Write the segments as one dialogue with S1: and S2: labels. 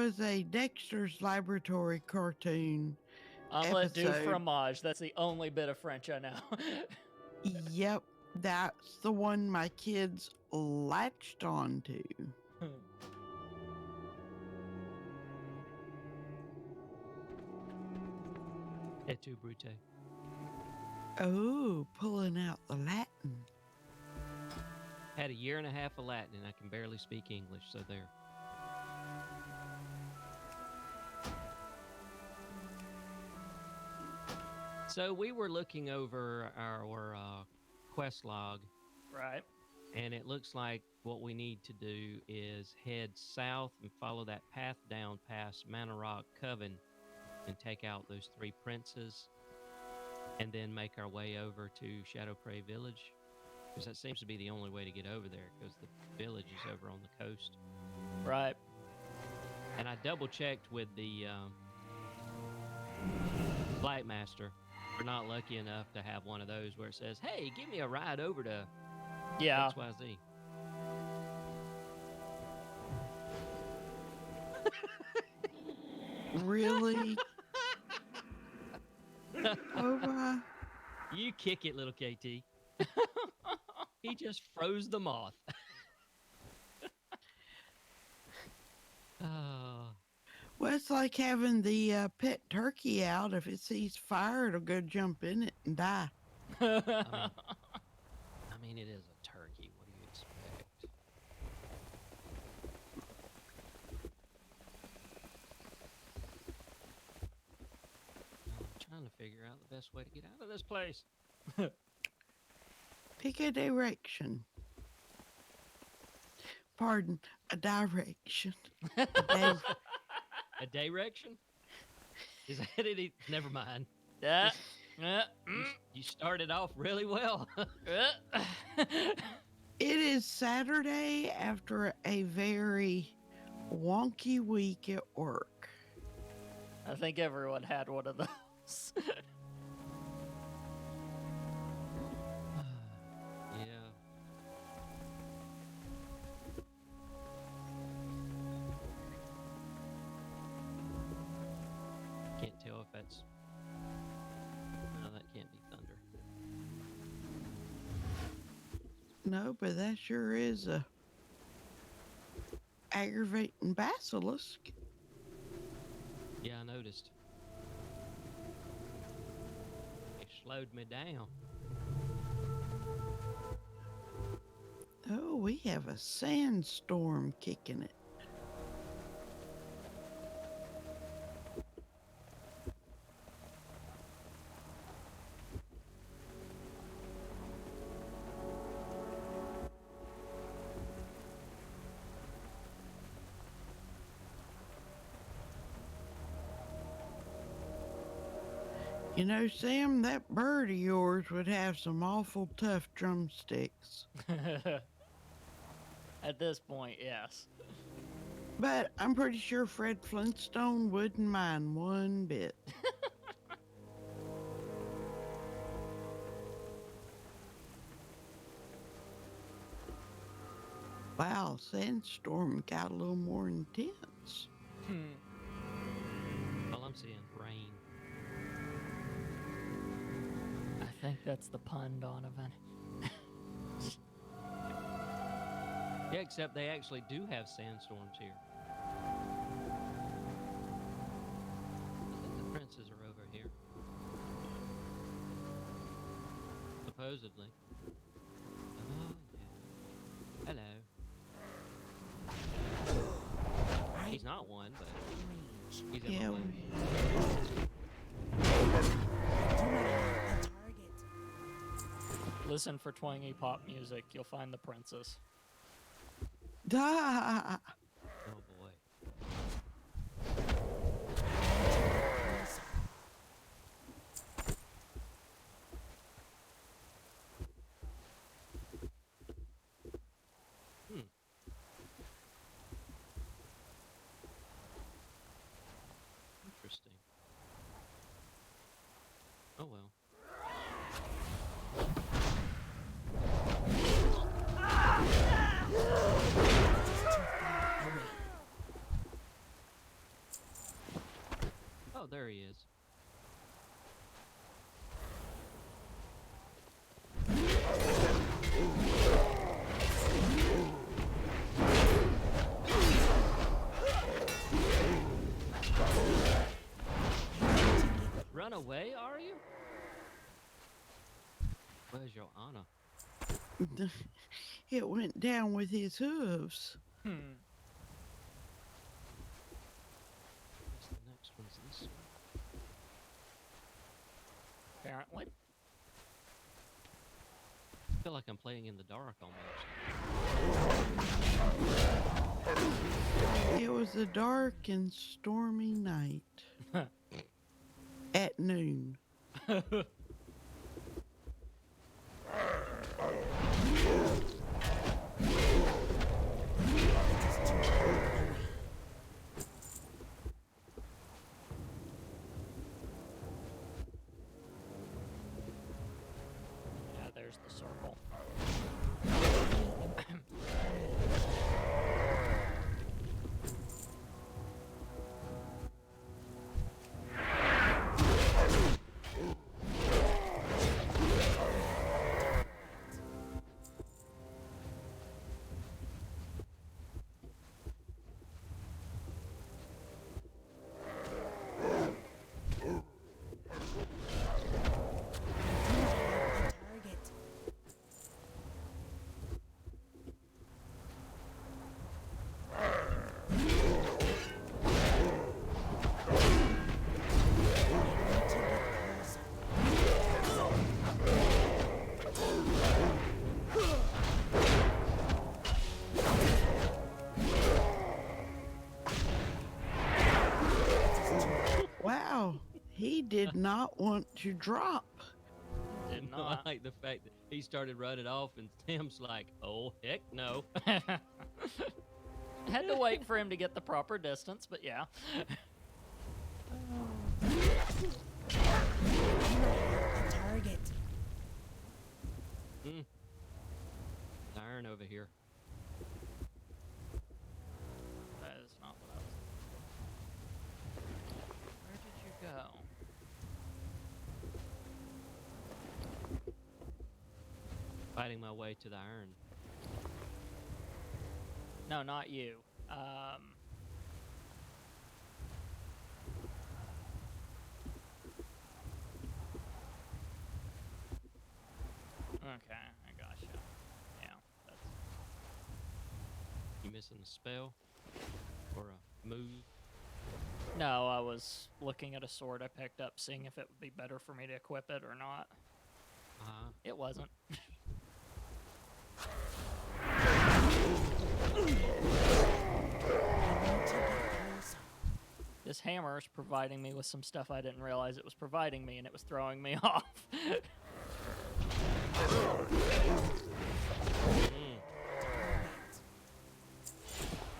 S1: was a Dexter's Laboratory cartoon
S2: Omelette du
S1: episode.
S2: fromage. That's the only bit of French I know.
S1: Yep, that's the one my kids latched onto.
S3: Et tu, Brute?
S1: Oh, pulling out the Latin.
S3: Had a year and a half of Latin, and I can barely speak English, so there. So we were looking over our quest log.
S2: Right.
S3: And it looks like what we need to do is head south and follow that path down past Manorock Coven and take out those 3 princes, and then make our way over to Shadow Prey Village, because that seems to be the only way to get over there, because the village is over on the coast.
S2: Right.
S3: And I double-checked with the Flight Master. We're not lucky enough to have one of those where it says, hey, give me a ride over to XYZ.
S1: Really? Oh my.
S3: You kick it, little KT. He just froze the moth. Oh.
S1: Well, it's like having the pet turkey out. If it sees fire, it'll go jump in it and die.
S3: I mean, it is a turkey. What do you expect? I'm trying to figure out the best way to get out of this place.
S1: Pick a direction. Pardon, a direction.
S3: A direction? Is that it? Never mind. You started off really well.
S1: It is Saturday after a very wonky week at work.
S2: I think everyone had one of those.
S3: Yeah. Can't tell if that's... No, that can't be thunder.
S1: No, but that sure is a aggravating basilisk.
S3: Yeah, I noticed. It slowed me down.
S1: Oh, we have a sandstorm kicking it. You know, Sam, that bird of yours would have some awful tough drumsticks.
S2: At this point, yes.
S1: But I'm pretty sure Fred Flintstone wouldn't mind one bit. Wow, sandstorm got a little more intense.
S3: Well, I'm seeing rain.
S2: I think that's the pun, Donovan.
S3: Yeah, except they actually do have sandstorms here. I think the princes are over here. Supposedly. Oh, yeah. Hello. He's not one, but he's in my way.
S2: Listen for twangy pop music. You'll find the princess.
S1: Da!
S3: Oh, boy. Interesting. Oh, well. Oh, there he is. Run away, are you? Where's your Anna?
S1: It went down with his hooves.
S2: Hmm.
S3: Guess the next one's this one.
S2: Apparently.
S3: I feel like I'm playing in the dark almost.
S1: It was a dark and stormy night at noon.
S2: Yeah, there's the circle.
S4: Target.
S1: Wow, he did not want to drop.
S2: Did
S3: I
S2: not.
S3: like the fact that he started running off and Tim's like, oh, heck no.
S2: Had to wait for him to get the proper distance, but yeah.
S4: Target.
S3: Iron over here.
S2: That is not what I was. Where did you go?
S3: Fighting my way to the iron.
S2: No, not you. Okay, I gotcha. Yeah, that's.
S3: You missing a spell? Or a move?
S2: No, I was looking at a sword I picked up, seeing if it would be better for me to equip it or not. It wasn't. This hammer is providing me with some stuff I didn't realize it was providing me, and it was throwing me off.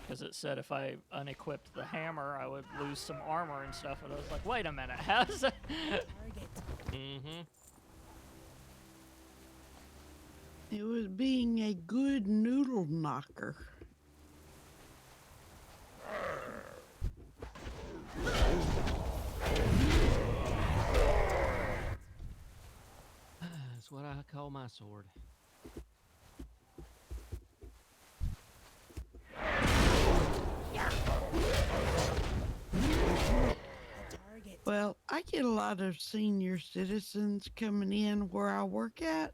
S2: Because it said if I unequipped the hammer, I would lose some armor and stuff, and I was like, wait a minute, how does that...
S4: Target.
S1: It was being a good noodle knocker.
S3: That's what I call my sword.
S4: Target.
S1: Well, I get a lot of senior citizens coming in where I work at,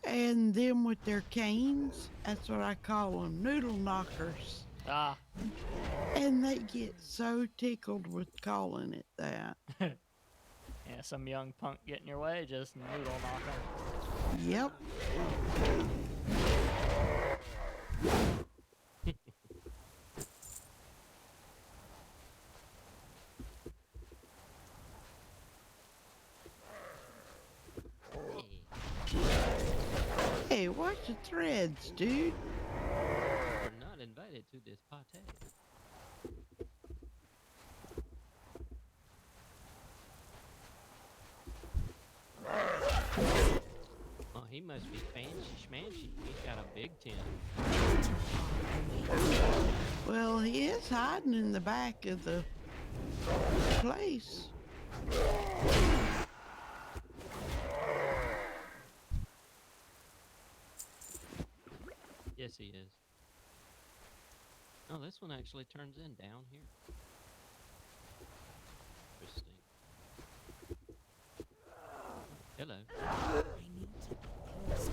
S1: and them with their canes, that's what I call them, noodle knockers.
S2: Ah,
S1: And they get so tickled with calling it that.
S2: yeah, some young punk get in your way, just noodle knocker.
S1: Yep. Hey, watch the threads, dude.
S3: We're not invited to this party. Oh, he must be fancy schmancy. He's got a big tent.
S1: Well, he is hiding in the back of the place.
S3: Yes, he is. Oh, this one actually turns in down here. Interesting. Hello.
S4: I need to close.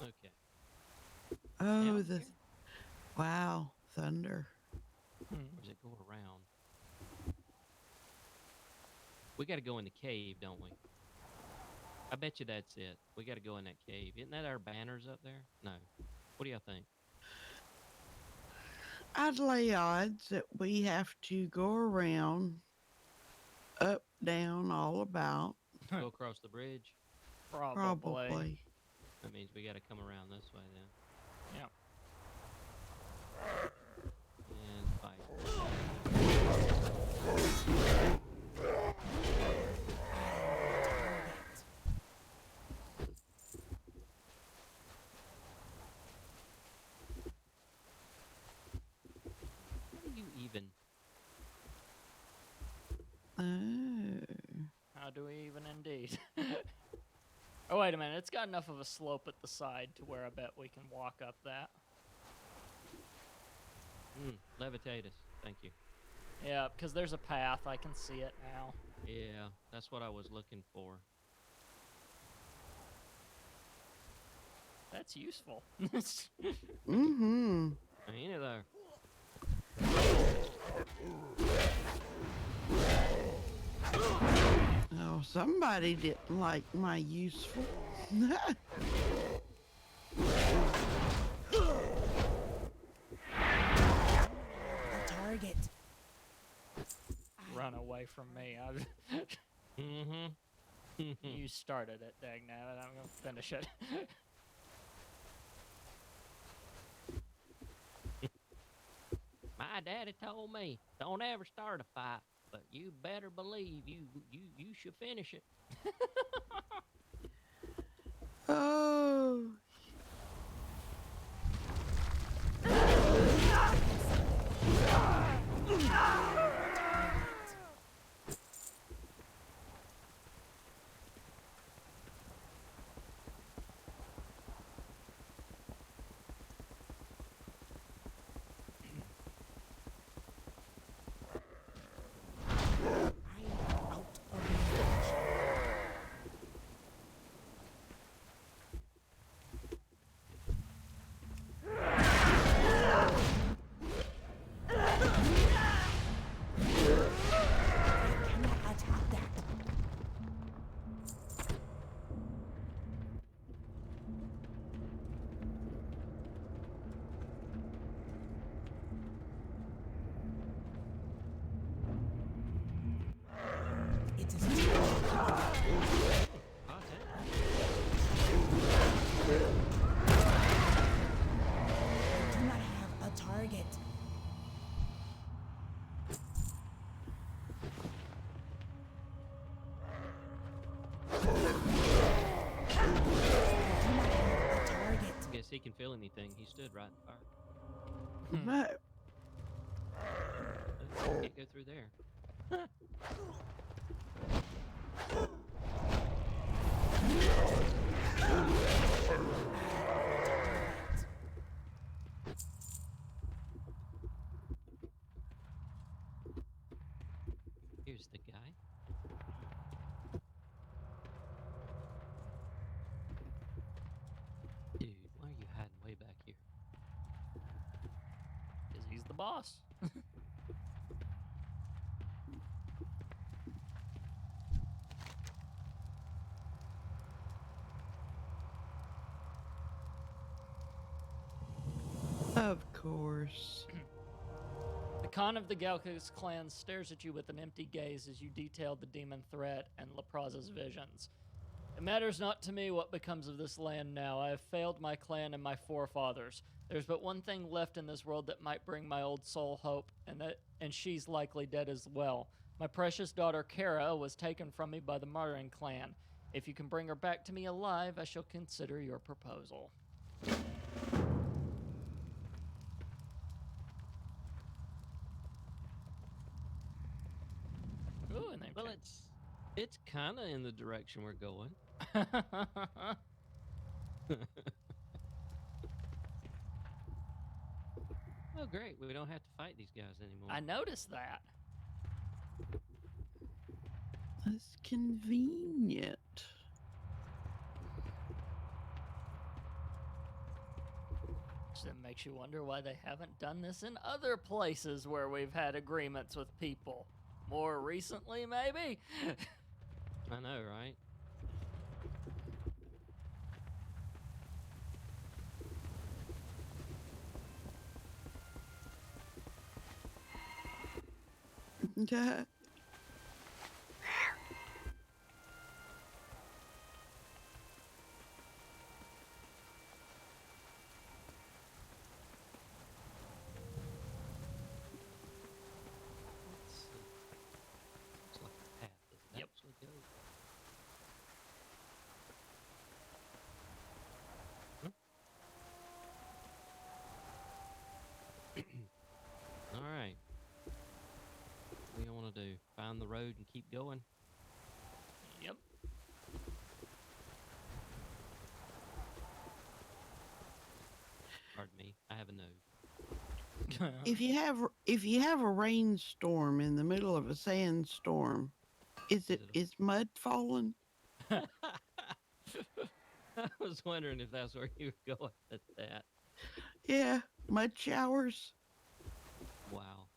S3: Okay.
S1: Oh,
S3: Down
S1: the
S3: here?
S1: wow, thunder.
S3: Or does it go around? We got to go in the cave, don't we? I bet you that's it. We got to go in that cave. Isn't that our banners up there? No. What do y'all think?
S1: I'd lay odds that we have to go around, up, down, all about.
S3: Go across the bridge?
S2: Probably.
S1: Probably.
S3: That means we got to come around this way then.
S2: Yeah.
S3: And fight. How do you even?
S1: Oh.
S2: How do we even indeed? Oh, wait a minute. It's got enough of a slope at the side to where I bet we can walk up that.
S3: Levitate us. Thank you.
S2: Yeah, because there's a path. I can see it now.
S3: Yeah, that's what I was looking for.
S2: That's useful.
S1: Mm-hmm.
S3: Ain't it there?
S1: Oh, somebody didn't like my useful.
S4: The target.
S2: Run away from me.
S3: Mm-hmm.
S2: You started it, dagnabbit. I'm going to finish it.
S3: My daddy told me, don't ever start a fight, but you better believe you should finish it.
S1: Oh.
S4: I am out of range. I cannot attack that. It is I do not have a target. I do not have a target.
S3: Guess he can feel anything. He stood right in fire.
S1: No.
S3: Can't go through there. Here's the guy. Dude, why are you hiding way back here?
S2: Because he's the boss.
S1: Of course.
S2: The Khan of the Galkus clan stares at you with an empty gaze as you detail the demon threat and La Praza's visions. It matters not to me what becomes of this land now. I have failed my clan and my forefathers. There's but one thing left in this world that might bring my old soul hope, and she's likely dead as well. My precious daughter Kara was taken from me by the Martin clan. If you can bring her back to me alive, I shall consider your proposal. Ooh, and
S3: Well, it's kind of in the direction we're going. Oh, great. We don't have to fight these guys anymore.
S2: I noticed that.
S1: That's convenient.
S2: Which then makes you wonder why they haven't done this in other places where we've had agreements with people. More recently, maybe?
S3: I know, right? Let's see. Looks like a path doesn't
S2: Yep.
S3: actually go. All right. What do you want to do? Find the road and keep going?
S2: Yep.
S3: Pardon me. I have a node.
S1: If you have a rainstorm in the middle of a sandstorm, is mud falling?
S3: I was wondering if that's where you were going with that.
S1: Yeah, mud showers.
S3: Wow.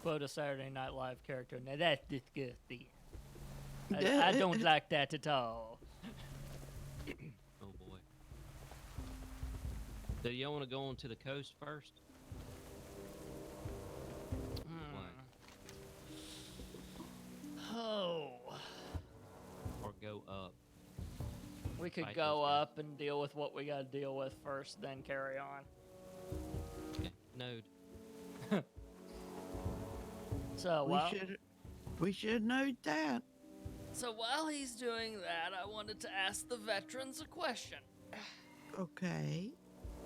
S2: Quote a Saturday Night Live character. Now that's disgusting. I don't like that at all.
S3: Oh boy. Do you want to go on to the coast first?
S2: Oh.
S3: Or go up?
S2: We could
S3: Fight
S2: go
S3: those guys.
S2: up and deal with what we got to deal with first, then carry on.
S3: Okay. Node.
S2: So
S1: We should note that.
S2: So while he's doing that, I wanted to ask the veterans a question.
S1: Okay.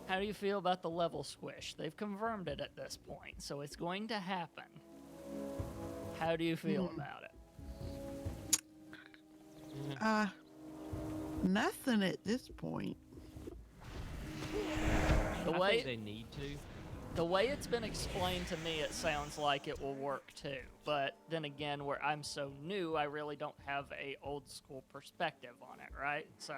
S2: How do you feel about the level squish? They've confirmed it at this point, so it's going to happen. How do you feel about it?
S1: Nothing at this point.
S2: The
S3: I
S2: way
S3: think they need to.
S2: the way it's been explained to me, it sounds like it will work too. But then again, where I'm so new, I really don't have a old school perspective on it, right? So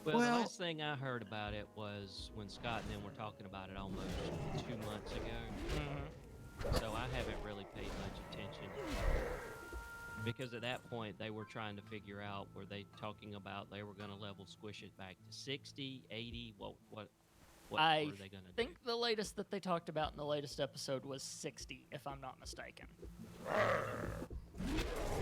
S3: Well, the
S1: Well-
S3: last thing I heard about it was when Scott and them were talking about it almost 2 months ago. So I haven't really paid much attention. Because at that point, they were trying to figure out, were they talking about they were going to level squish it back to 60, 80? What
S2: I
S3: were they going to do?
S2: think the latest that they talked about in the latest episode was 60, if I'm not mistaken.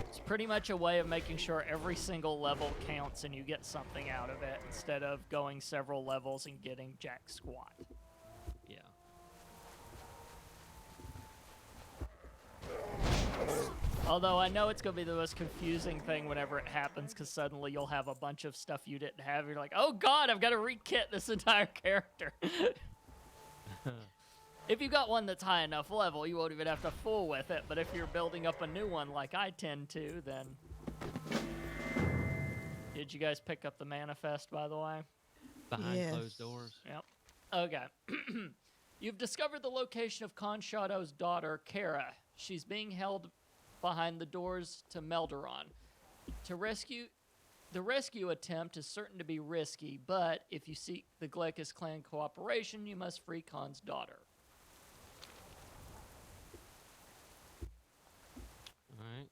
S2: It's pretty much a way of making sure every single level counts and you get something out of it instead of going several levels and getting jack squat.
S3: Yeah.
S2: Although I know it's going to be the most confusing thing whenever it happens, because suddenly you'll have a bunch of stuff you didn't have. You're like, oh god, I've got to re-kit this entire character. If you got one that's high enough level, you won't even have to fool with it. But if you're building up a new one like I tend to, then... Did you guys pick up the manifest, by the way?
S3: Behind closed doors.
S2: Yep. Okay. You've discovered the location of Khan Shadow's daughter, Kara. She's being held behind the doors to Melderon. The rescue attempt is certain to be risky, but if you seek the Glekus clan cooperation, you must free Khan's daughter.
S3: All right.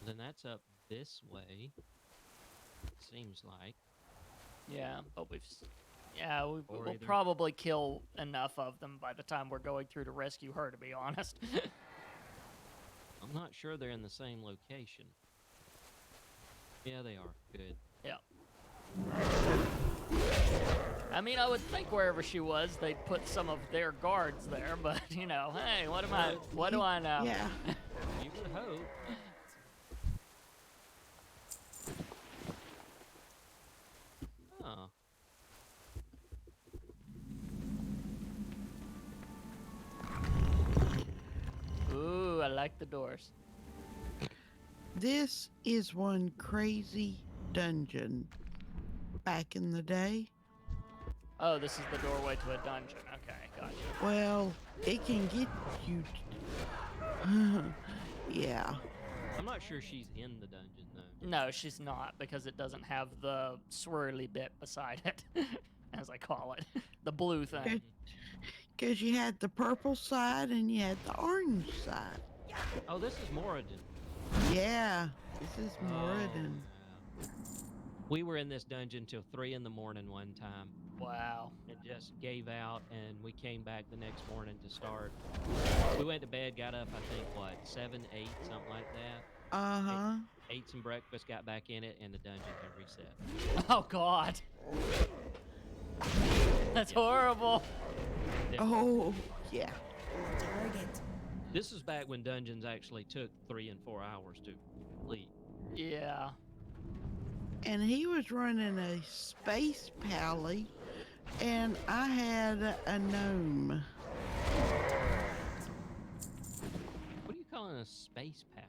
S3: Then that's up this way. Seems like.
S2: Yeah, but Yeah,
S3: Or
S2: we'll
S3: either.
S2: probably kill enough of them by the time we're going through to rescue her, to be honest.
S3: I'm not sure they're in the same location. Yeah, they are. Good.
S2: Yeah. I mean, I would think wherever she was, they'd put some of their guards there, but, you know, hey, what do I know?
S1: Yeah.
S3: You would hope. Oh.
S2: Ooh, I like the doors.
S1: This is one crazy dungeon. Back in the day,
S2: Oh, this is the doorway to a dungeon. Okay, gotcha.
S1: well, it can get you. Yeah.
S3: I'm not sure she's in the dungeon, though.
S2: No, she's not, because it doesn't have the swirly bit beside it, as I call it. The blue thing.
S1: Because you had the purple side and you had the orange side.
S3: Oh, this is Moradin.
S1: Yeah, this is Moradin.
S3: Oh, we were in this dungeon till 3 in the morning one time.
S2: Wow.
S3: It just gave out, and we came back the next morning to start. We went to bed, got up, I think, what, 7, 8, something like that.
S1: Uh-huh.
S3: Ate some breakfast, got back in it, and the dungeon had reset.
S2: Oh, God. That's horrible.
S1: Oh, yeah.
S4: Target.
S3: This was back when dungeons actually took 3 and 4 hours to complete.
S2: Yeah.
S1: And he was running a space pally, and I had a gnome.
S3: What are you calling a space pallet?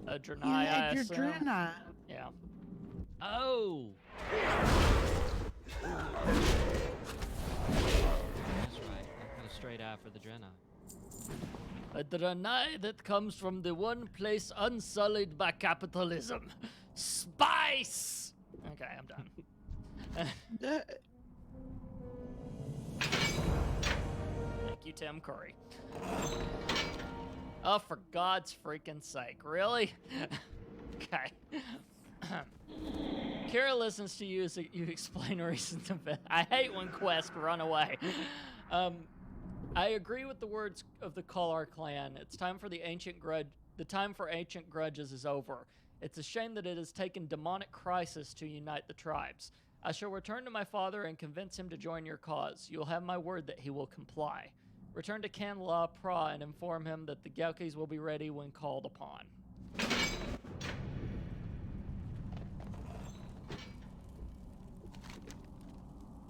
S2: A
S1: You
S2: Draenei, I
S1: had your
S2: assume.
S1: Draenei.
S2: Yeah.
S3: Oh! That's right. I've got a straight eye for the Draenei.
S2: A Draenei that comes from the one place unsullied by capitalism. Spice! Okay, I'm done.
S1: The-
S2: Thank you, Tim Curry. Oh, for God's freaking sake. Really? Okay. Kira listens to you as you explain recent events. I hate when quests run away. I agree with the words of the Kalar clan. It's time for the ancient grudge. The time for ancient grudges is over. It's a shame that it has taken demonic crisis to unite the tribes. I shall return to my father and convince him to join your cause. You'll have my word that he will comply. Return to Canla Pra and inform him that the Gaukis will be ready when called upon.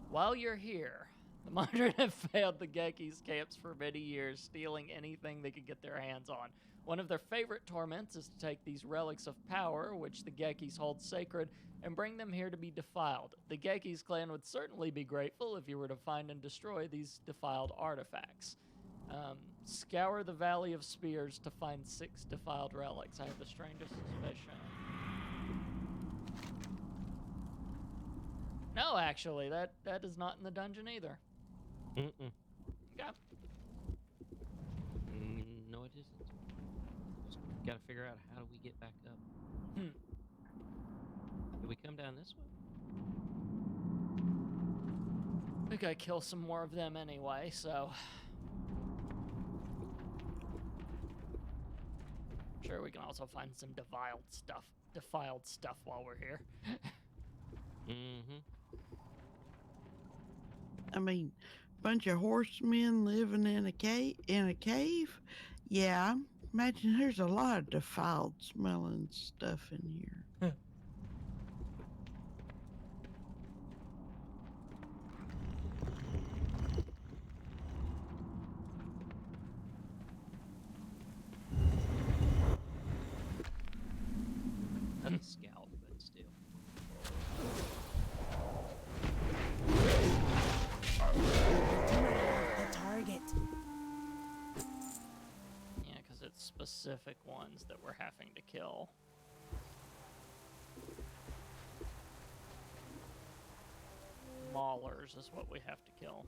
S2: While you're here, the Modern have failed the Geki's camps for many years, stealing anything they could get their hands on. One of their favorite torments is to take these relics of power, which the Gekis hold sacred, and bring them here to be defiled. The Gekis clan would certainly be grateful if you were to find and destroy these defiled artifacts. Scour the Valley of Spears to find 6 defiled relics. I have the strangest suspicion. No, actually, that is not in the dungeon either.
S3: Mm-mm.
S2: Okay.
S3: No, it isn't. Just gotta figure out how do we get back up. Did we come down this way?
S2: We gotta kill some more of them anyway, so. Sure, we can also find some defiled stuff while we're here.
S3: Mm-hmm.
S1: I mean, bunch of horsemen living in a cave. Yeah, imagine there's a lot of defiled smelling stuff in here.
S3: Not a scout, but still.
S4: The target.
S2: Yeah, because it's specific ones that we're having to kill. Maulers is what we have to kill.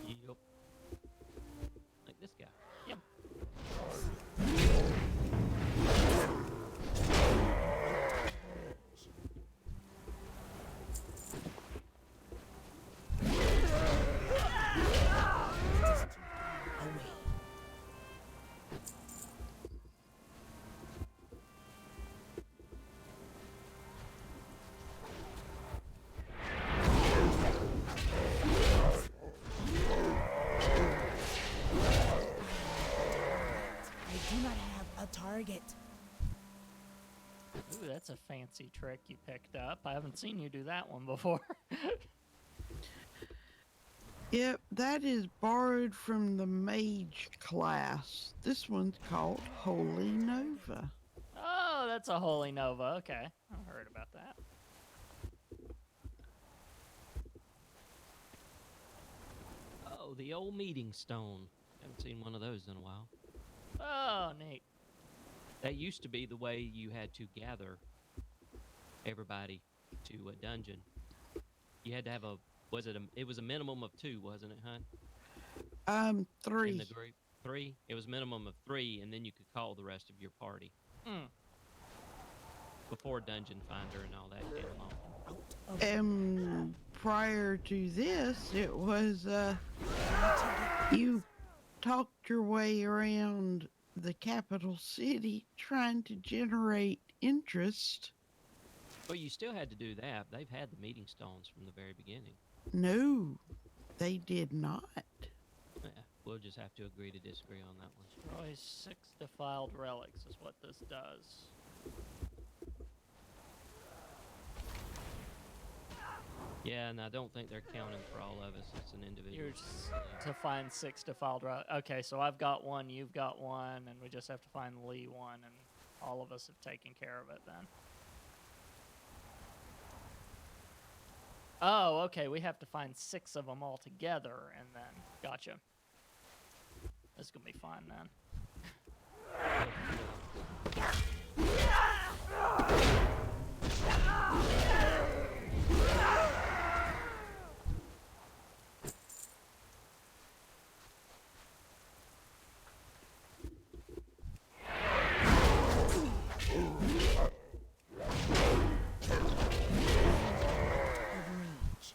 S3: Yep. Like this guy.
S2: Yep. Ooh, that's a fancy trick you picked up. I haven't seen you do that one before.
S1: Yep, that is borrowed from the mage class. This one's called Holy Nova.
S2: Oh, that's a Holy Nova. Okay, I've heard about that.
S3: Oh, the old meeting stone. Haven't seen one of those in a while.
S2: Oh, neat.
S3: That used to be the way you had to gather everybody to a dungeon. You had to have it was a minimum of 2, wasn't it, Hun? In
S1: 3.
S3: the group? 3? It was minimum of 3, and then you could call the rest of your party.
S2: Mm.
S3: Before Dungeon Finder and all that came along.
S4: Out of
S1: And prior to this, it was you talked your way around the capital city trying to generate interest.
S3: Well, you still had to do that. They've had the meeting stones from the very beginning.
S1: No, they did not.
S3: Yeah, we'll just have to agree to disagree on that one.
S2: Destroys 6 defiled relics is what this does.
S3: Yeah, and I don't think they're counting for all of us. It's an individual.
S2: You're just to find 6 defiled relics. Okay, so I've got one, you've got one, and we just have to find Lee one, and all of us have taken care of it then. Oh, okay, we have to find 6 of them all together, and then, gotcha. This is gonna be fun then.
S4: rage.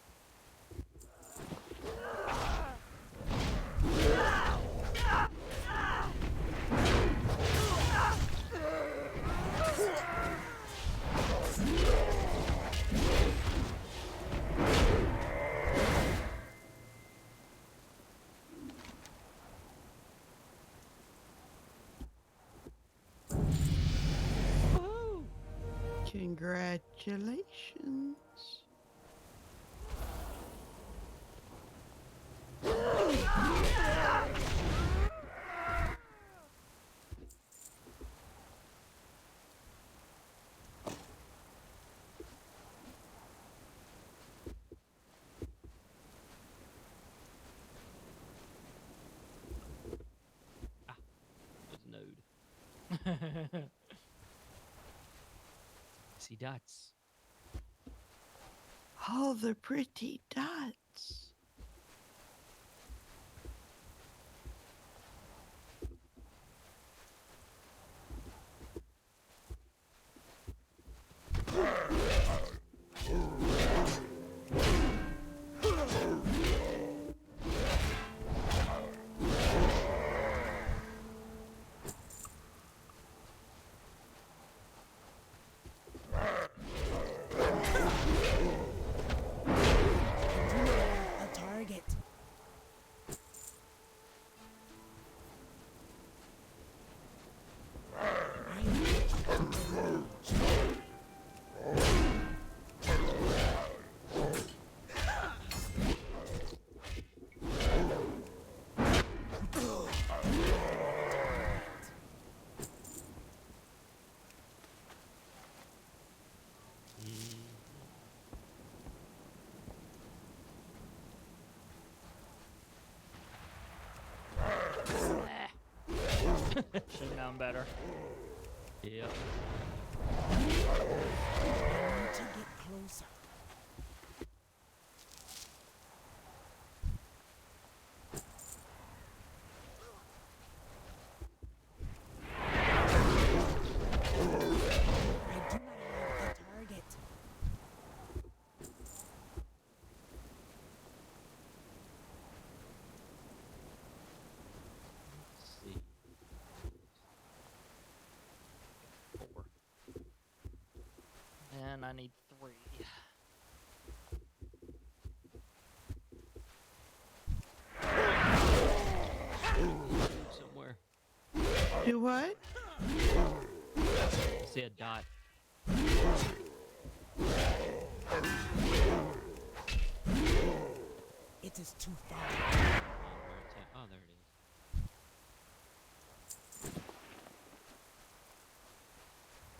S1: Congratulations.
S3: Was node. See dots.
S1: All the pretty dots.
S4: A target. I am
S2: Should have known better.
S3: Yep.
S4: I need to get closer. I do not have a target.
S3: Let's see. 4.
S2: And I need 3.
S3: Somewhere.
S1: Do what?
S3: I see a dot.
S4: It is too far.
S3: Where it's at. Oh, there it is.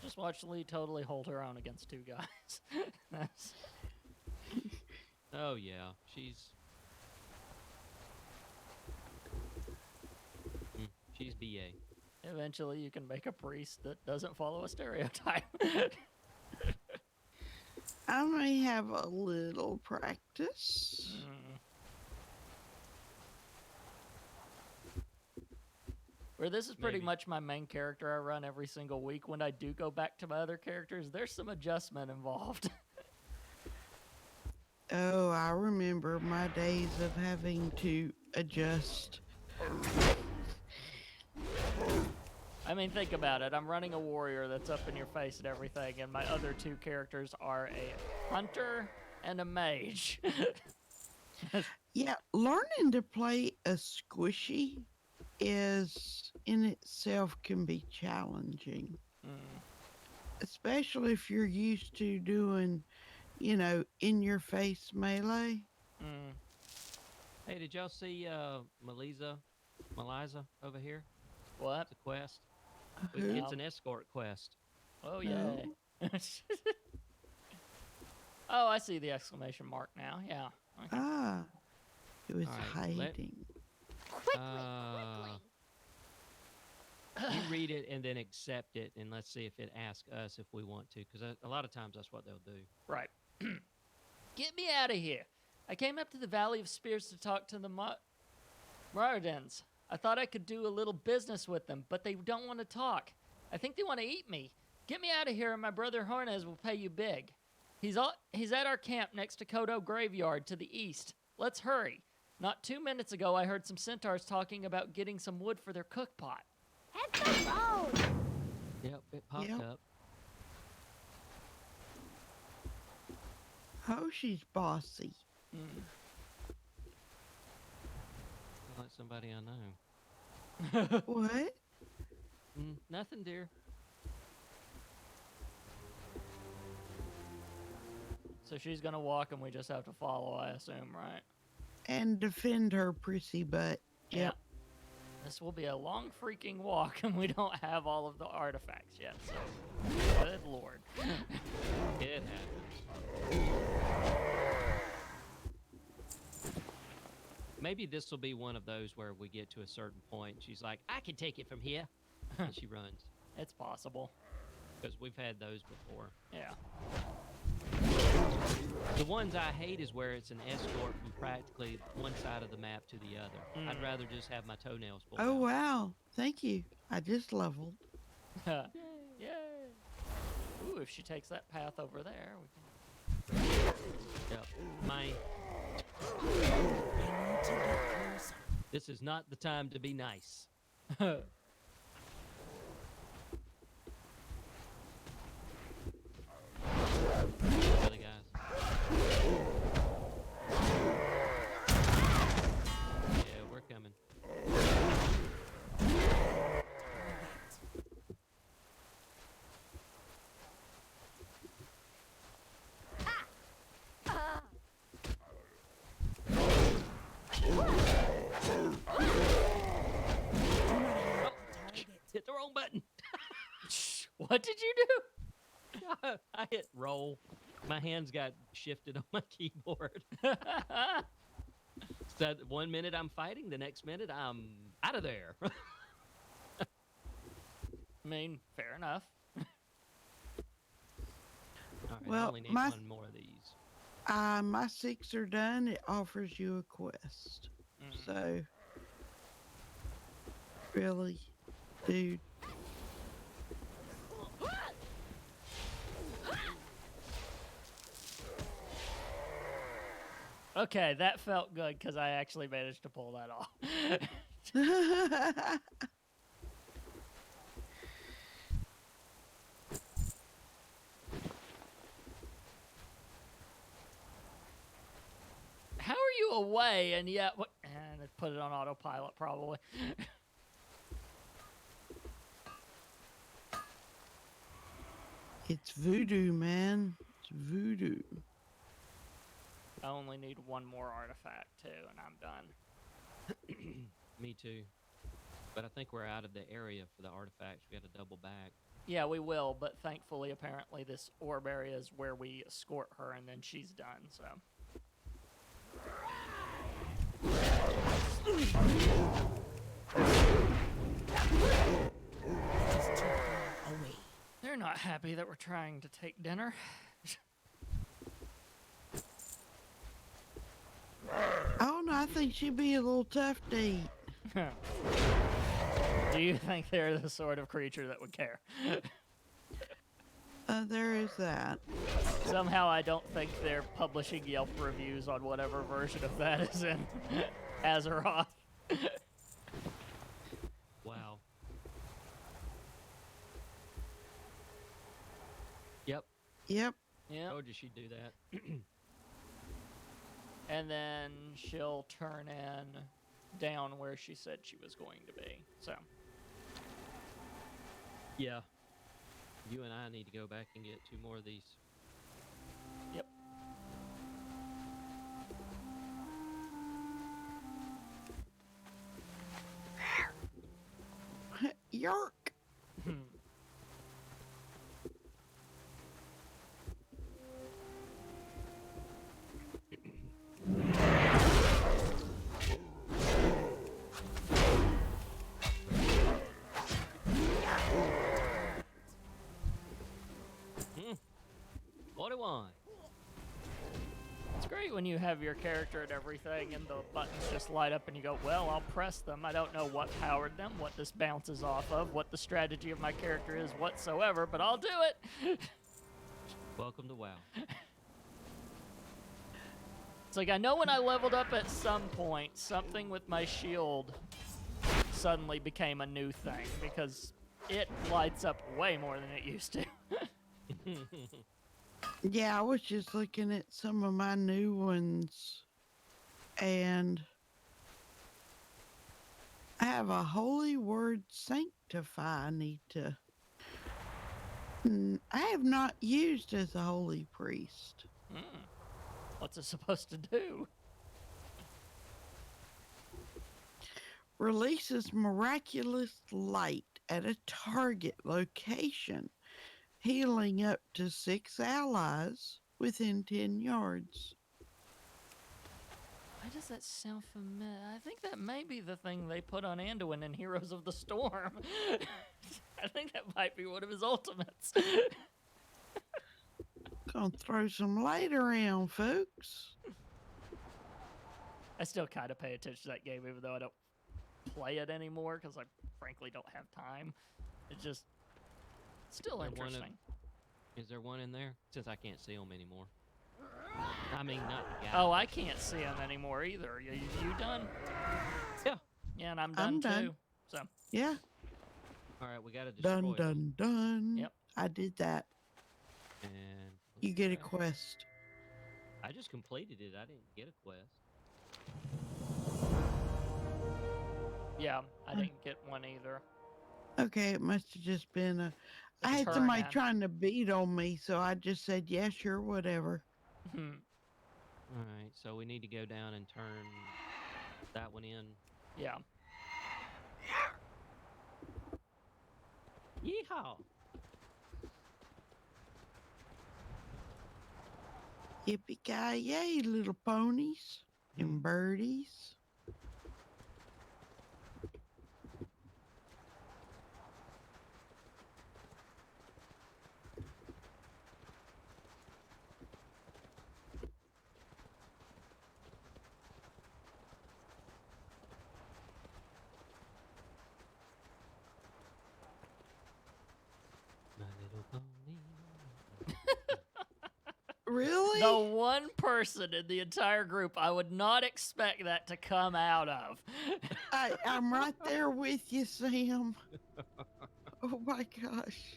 S2: Just watch Lee totally hold her own against two guys. That's-
S3: Oh yeah, she's BA.
S2: Eventually, you can make a priest that doesn't follow a stereotype.
S1: I may have a little practice.
S2: Where this is pretty
S3: Maybe.
S2: much my main character I run every single week. When I do go back to my other characters, there's some adjustment involved.
S1: Oh, I remember my days of having to adjust.
S2: I mean, think about it. I'm running a warrior that's up in your face and everything, and my other two characters are a hunter and a mage.
S1: Yeah, learning to play a squishy is in itself can be challenging, especially if you're used to doing, in your face melee.
S2: Mm.
S3: Hey, did y'all see Maliza over here?
S2: What?
S3: It's a quest.
S1: Who?
S3: It's an escort quest.
S2: Oh, yeah. Oh, I see the exclamation mark now. Yeah. Okay.
S1: Ah, it was
S3: All right,
S1: hiding.
S3: You read it and then accept it, and let's see if it asks us if we want to, because a lot of times that's what they'll do.
S2: Right. Get me out of here. I came up to the Valley of Spears to talk to the Mardens. I thought I could do a little business with them, but they don't want to talk. I think they want to eat me. Get me out of here, and my brother Hornez will pay you big. He's at our camp next to Kodo Graveyard to the east. Let's hurry. Not 2 minutes ago, I heard some centaurs talking about getting some wood for their cookpot.
S4: Hit the road!
S3: Yep, it popped
S1: Yep.
S3: up.
S1: Oh, she's bossy.
S3: Like somebody I know.
S1: What?
S3: Nothing, dear.
S2: So she's going to walk, and we just have to follow, I assume, right?
S1: And defend her prissy butt. Yep.
S2: This will be a long freaking walk, and we don't have all of the artifacts yet, so good lord.
S3: It happens. Maybe this will be one of those where we get to a certain point. She's like, I can take it from here. And she runs.
S2: It's possible.
S3: Because we've had those before.
S2: Yeah.
S3: The ones I hate is where it's an escort from practically one side of the map to the other. I'd rather just have my toenails pulled
S1: Oh,
S3: out.
S1: wow. Thank you. I just leveled.
S2: Yay. Ooh, if she takes that path over there, we can...
S3: Yep. This is not the time to be nice. Really, guys? Yeah, we're coming. Hit the wrong button.
S2: What did you do?
S3: I hit roll. My hands got shifted on my keyboard. So 1 minute I'm fighting, the next minute I'm out of there.
S2: I mean, fair enough.
S3: All right, I
S1: Well,
S3: only need
S1: my-
S3: one more of these.
S1: My 6 are done. It offers you a quest. So, really, dude.
S2: Okay, that felt good because I actually managed to pull that off. How are you away and yet... And it put it on autopilot, probably.
S1: It's voodoo, man. It's voodoo.
S2: I only need one more artifact too, and I'm done.
S3: Me too. But I think we're out of the area for the artifacts. We got to double back.
S2: Yeah, we will, but thankfully, apparently, this orb area is where we escort her, and then she's done. So.
S4: Away.
S2: They're not happy that we're trying to take dinner.
S1: Oh no, I think she'd be a little tough to eat.
S2: Do you think they're the sort of creature that would care?
S1: There is that.
S2: Somehow I don't think they're publishing Yelp reviews on whatever version of that is in Azeroth.
S3: Wow. Yep.
S1: Yep.
S2: Yeah.
S3: Told you she'd do that.
S2: And then she'll turn in down where she said she was going to be. So.
S3: Yeah. You and I need to go back and get 2 more of these.
S2: Yep.
S1: Yark.
S3: What do I?
S2: It's great when you have your character and everything and the buttons just light up and you go, well, I'll press them. I don't know what powered them, what this bounces off of, what the strategy of my character is whatsoever, but I'll do it.
S3: Welcome to WoW.
S2: It's like I know when I leveled up at some point, something with my shield suddenly became a new thing because it lights up way more than it used to.
S1: Yeah, I was just looking at some of my new ones, and I have a holy word sanctify I need to. I have not used as a holy priest.
S2: What's it supposed to do?
S1: Releases miraculous light at a target location, healing up to 6 allies within 10 yards.
S2: Why does that sound familiar? I think that may be the thing they put on Anduin in Heroes of the Storm. I think that might be one of his ultimates.
S1: Gonna throw some light around, folks.
S2: I still kind of pay attention to that game, even though I don't play it anymore, because I frankly don't have time. It's just still
S3: Is there one of-
S2: interesting.
S3: Is there one in there? Since I can't see them anymore. I mean, not the guy.
S2: Oh, I can't see him anymore either. You done?
S3: Yeah.
S2: Yeah, and I'm done
S1: I'm
S2: too.
S1: done.
S2: So,
S1: Yeah,
S3: All right, we got to destroy
S1: done,
S3: them.
S1: done, done.
S2: Yep.
S1: I did that.
S3: And
S1: You get a
S3: let's-
S1: quest.
S3: I just completed it. I didn't get a quest.
S2: yeah, I didn't get one either.
S1: Okay, it must have just been a. I
S2: It's
S1: had
S2: her,
S1: somebody
S2: man.
S1: trying to beat on me, so I just said, yeah, sure, whatever.
S3: All right, so we need to go down and turn that one in.
S2: Yeah.
S3: Yeehaw!
S1: Yippee-ki-yay, little ponies and birdies.
S3: My little pony.
S1: Really?
S2: The one person in the entire group I would not expect that to come out of.
S1: I'm right there with you, Sam. Oh my gosh.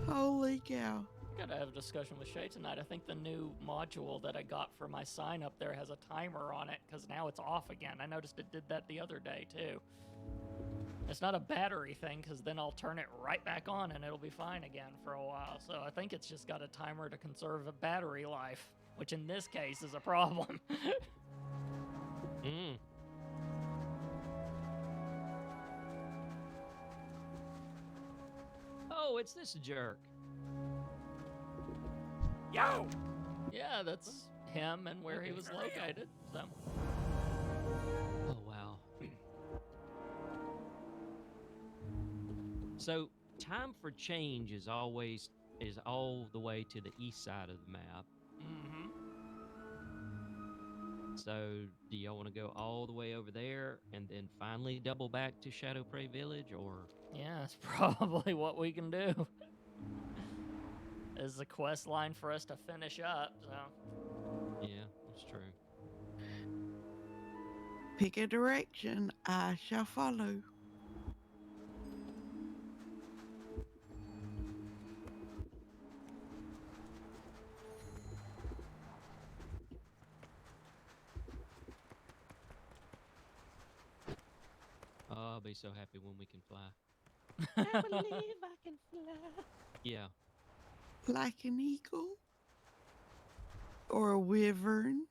S1: Holy cow.
S2: Gotta have a discussion with Shay tonight. I think the new module that I got for my sign up there has a timer on it because now it's off again. I noticed it did that the other day too. It's not a battery thing, because then I'll turn it right back on and it'll be fine again for a while. So I think it's just got a timer to conserve a battery life, which in this case is a problem.
S3: Mm. Oh, it's this jerk.
S2: Yo! Yeah, that's him and where he was located. So
S3: Oh, wow. So, time for change is all the way to the east side of the map.
S2: mhm.
S3: So, do y'all want to go all the way over there and then finally double back to Shadow Prey Village, or?
S2: Yeah, that's probably what we can do. Is the quest line for us to finish up, so.
S3: Yeah, that's true.
S1: Pick a direction, I shall follow.
S3: Oh, I'll be so happy when we can fly.
S4: I believe I can fly.
S3: Yeah.
S1: Like an eagle? Or a wyvern?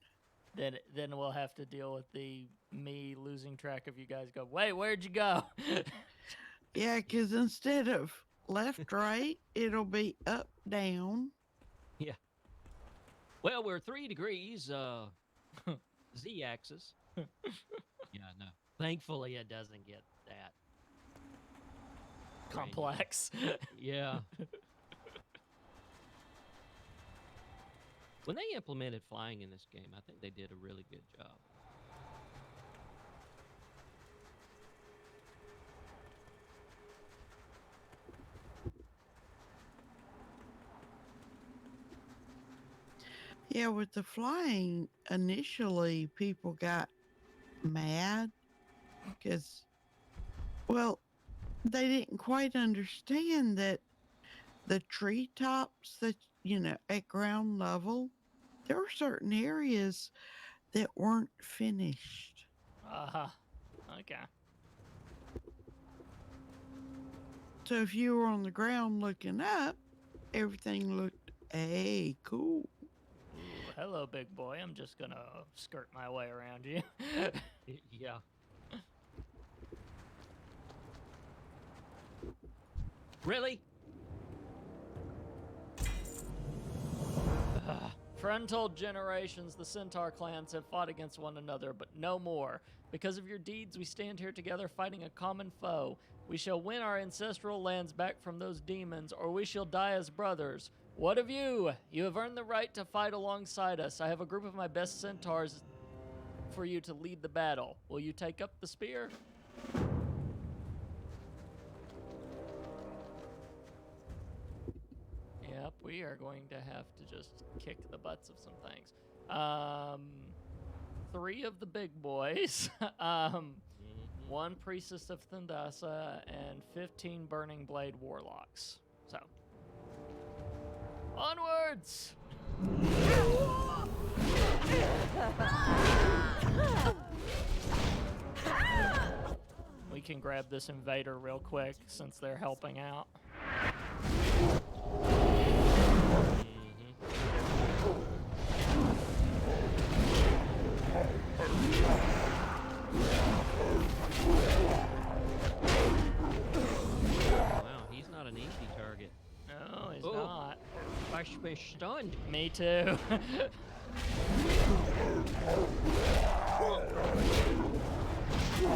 S2: Then we'll have to deal with me losing track of you guys. Go, wait, where'd you go?
S1: Yeah, because instead of left, right, it'll be up, down.
S3: Yeah. Well, we're 3 degrees, z-axis. Yeah, no. Thankfully, it doesn't get that crazy.
S2: Complex.
S3: Yeah. When they implemented flying in this game, I think they did a really good job.
S1: Yeah, with the flying, initially people got mad because, well, they didn't quite understand that the treetops that, at ground level, there were certain areas that weren't finished.
S2: Uh-huh. Okay.
S1: So if you were on the ground looking up, everything looked, hey, cool.
S2: Ooh, hello, big boy. I'm just gonna skirt my way around you.
S3: Yeah. Really?
S2: For untold generations, the Centaur clans have fought against one another, but no more. Because of your deeds, we stand here together fighting a common foe. We shall win our ancestral lands back from those demons, or we shall die as brothers. What of you? You have earned the right to fight alongside us. I have a group of my best centaurs for you to lead the battle. Will you take up the spear? Yep, we are going to have to just kick the butts of some things. 3 of the big boys, 1 priestess of Thundasa, and 15 burning blade warlocks. So, onwards! We can grab this invader real quick since they're helping out.
S3: Wow, he's not an easy target.
S2: No, he's
S3: Oh.
S2: not.
S3: I should be stunned.
S2: Me too.
S4: I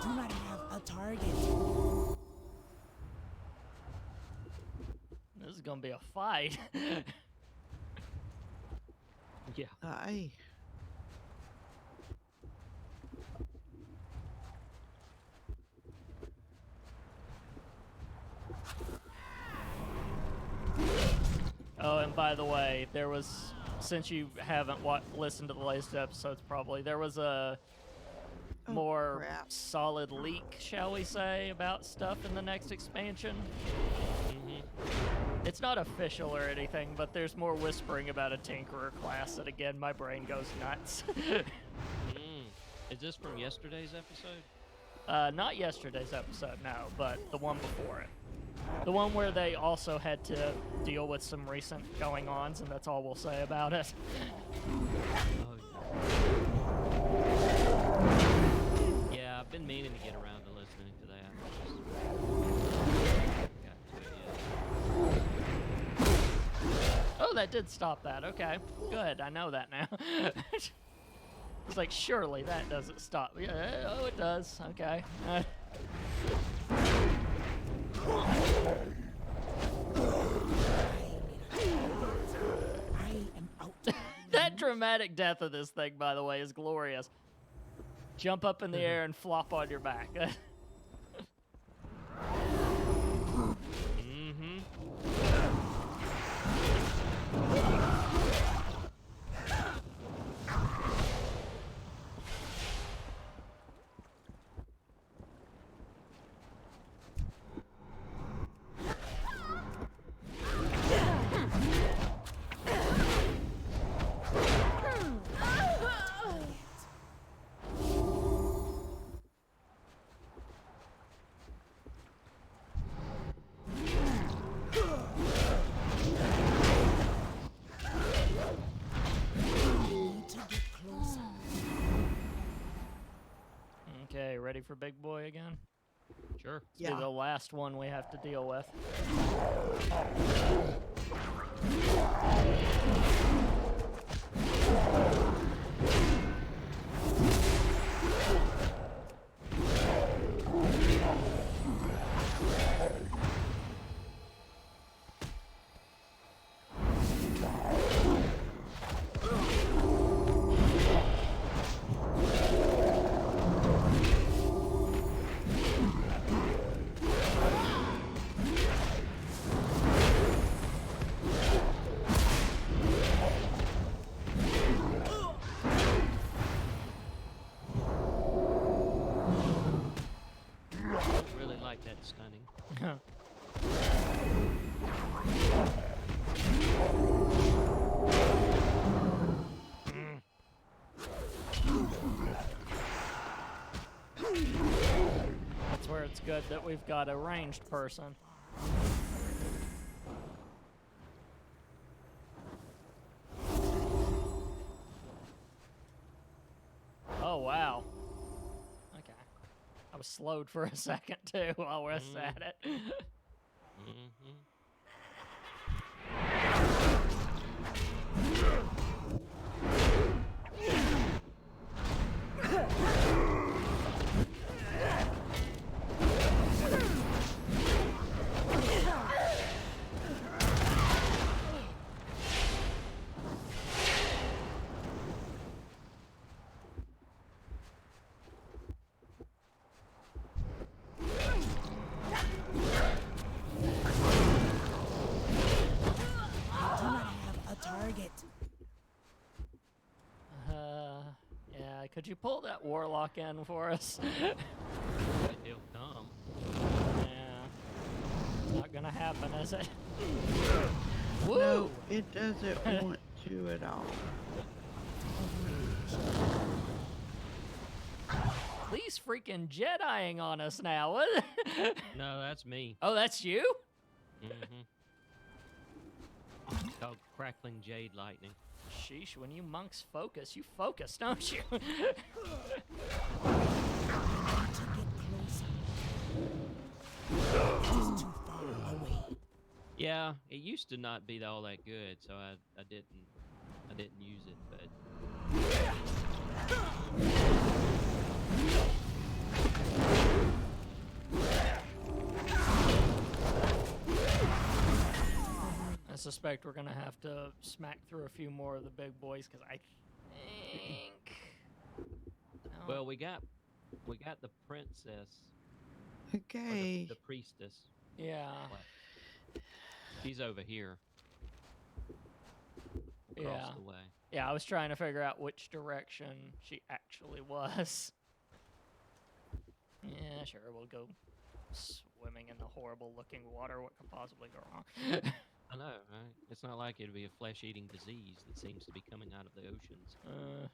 S4: do not have a target.
S2: This is gonna be a fight.
S3: Yeah.
S1: Aye.
S2: Oh, and by the way, there was, since you haven't listened to the latest episodes, probably there was a
S1: Oh,
S2: more
S1: crap.
S2: solid leak, shall we say, about stuff in the next expansion. It's not official or anything, but there's more whispering about a Tinkerer class, and again, my brain goes nuts.
S3: Is this from yesterday's episode?
S2: Not yesterday's episode, no, but the one before it. The one where they also had to deal with some recent going-ons, and that's all we'll say about it.
S3: Oh, yeah, I've been meaning to get around to listening to that. Got to it yet.
S2: Oh, that did stop that. Okay, good. I know that now. It's like, surely that doesn't stop. Yeah, oh, it does. Okay.
S4: I am out.
S2: That dramatic death of this thing, by the way, is glorious. Jump up in the air and flop on your back.
S4: Need to get closer.
S2: Okay, ready for big boy again?
S3: Sure.
S2: This will be the last one we have to deal with.
S3: Really like that stunning.
S2: That's where it's good that we've got a ranged person. Oh, wow. Okay. I was slowed for a second, too, while we're at it.
S4: I do not have a target.
S2: Yeah, could you pull that warlock in for us?
S3: He'll come.
S2: Yeah. Not gonna happen, is it? Woo!
S1: No, it doesn't want to at all.
S2: Please freaking Jediing on us now. What?
S3: No, that's me.
S2: Oh, that's you?
S3: It's called crackling jade lightning.
S2: Sheesh, when you monks focus, you focus, don't you?
S4: To get closer. It is too far away.
S3: Yeah, it used to not be all that good, so I didn't use it, but
S2: I suspect we're gonna have to smack through a few more of the big boys because I think.
S3: well, we got the princess, or
S1: Okay.
S3: the priestess.
S2: Yeah.
S3: She's over here, across
S2: Yeah.
S3: the way.
S2: Yeah, I was trying to figure out which direction she actually was. Yeah, sure. We'll go swimming in the horrible-looking water. What could possibly go wrong?
S3: I know, right? It's not like it'd be a flesh-eating disease that seems to be coming out of the oceans. She's up.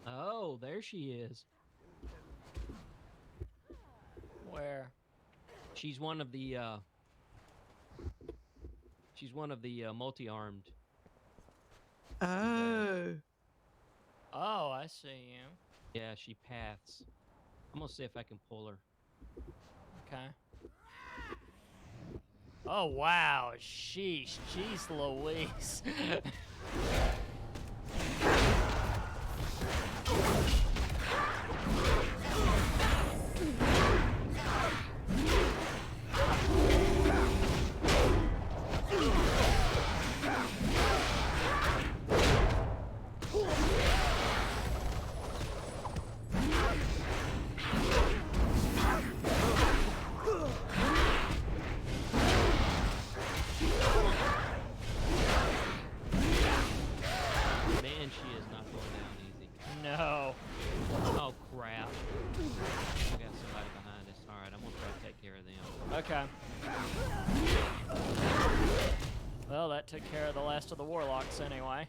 S3: Oh, there she is.
S2: Where?
S3: She's one of the multi-armed.
S1: Oh.
S2: Oh, I see you.
S3: Yeah, she paths. I'm gonna see if I can pull her.
S2: Okay. Oh, wow. Sheesh. Jeez Louise.
S3: Man, she is not going down easy.
S2: No.
S3: Oh crap! I got somebody behind us. All right, I'm gonna try to take care of them.
S2: Okay. Well, that took care of the last of the warlocks anyway.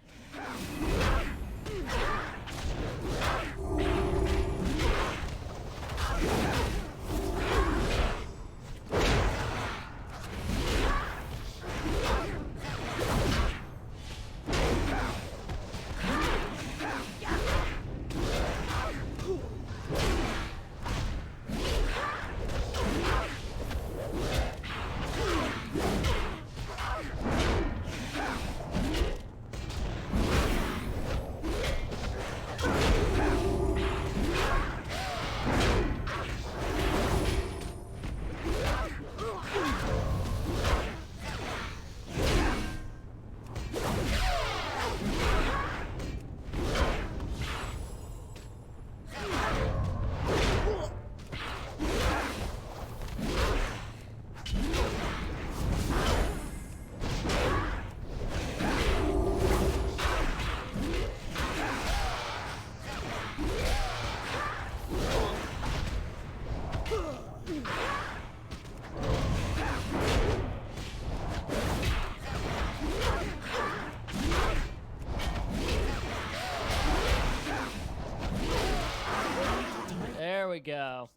S2: There we go.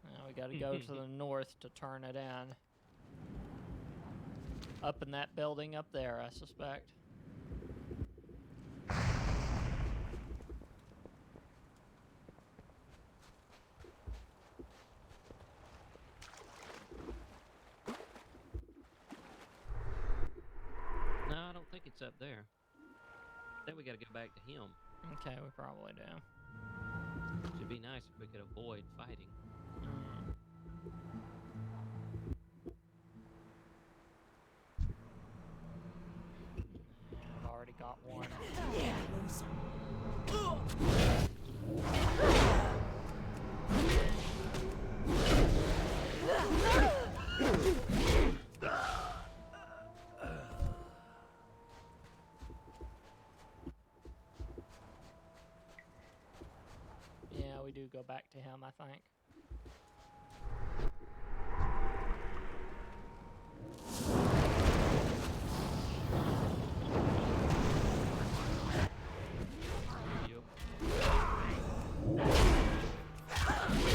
S2: Now we gotta go to the north to turn it in. Up in that building up there, I suspect.
S3: No, I don't think it's up there. I think we gotta go back to him.
S2: Okay, we probably do.
S3: It'd be nice if we could avoid fighting.
S2: I've already got one.
S4: Yeah, loser.
S2: Yeah, we do go back to him, I think.
S3: Yep.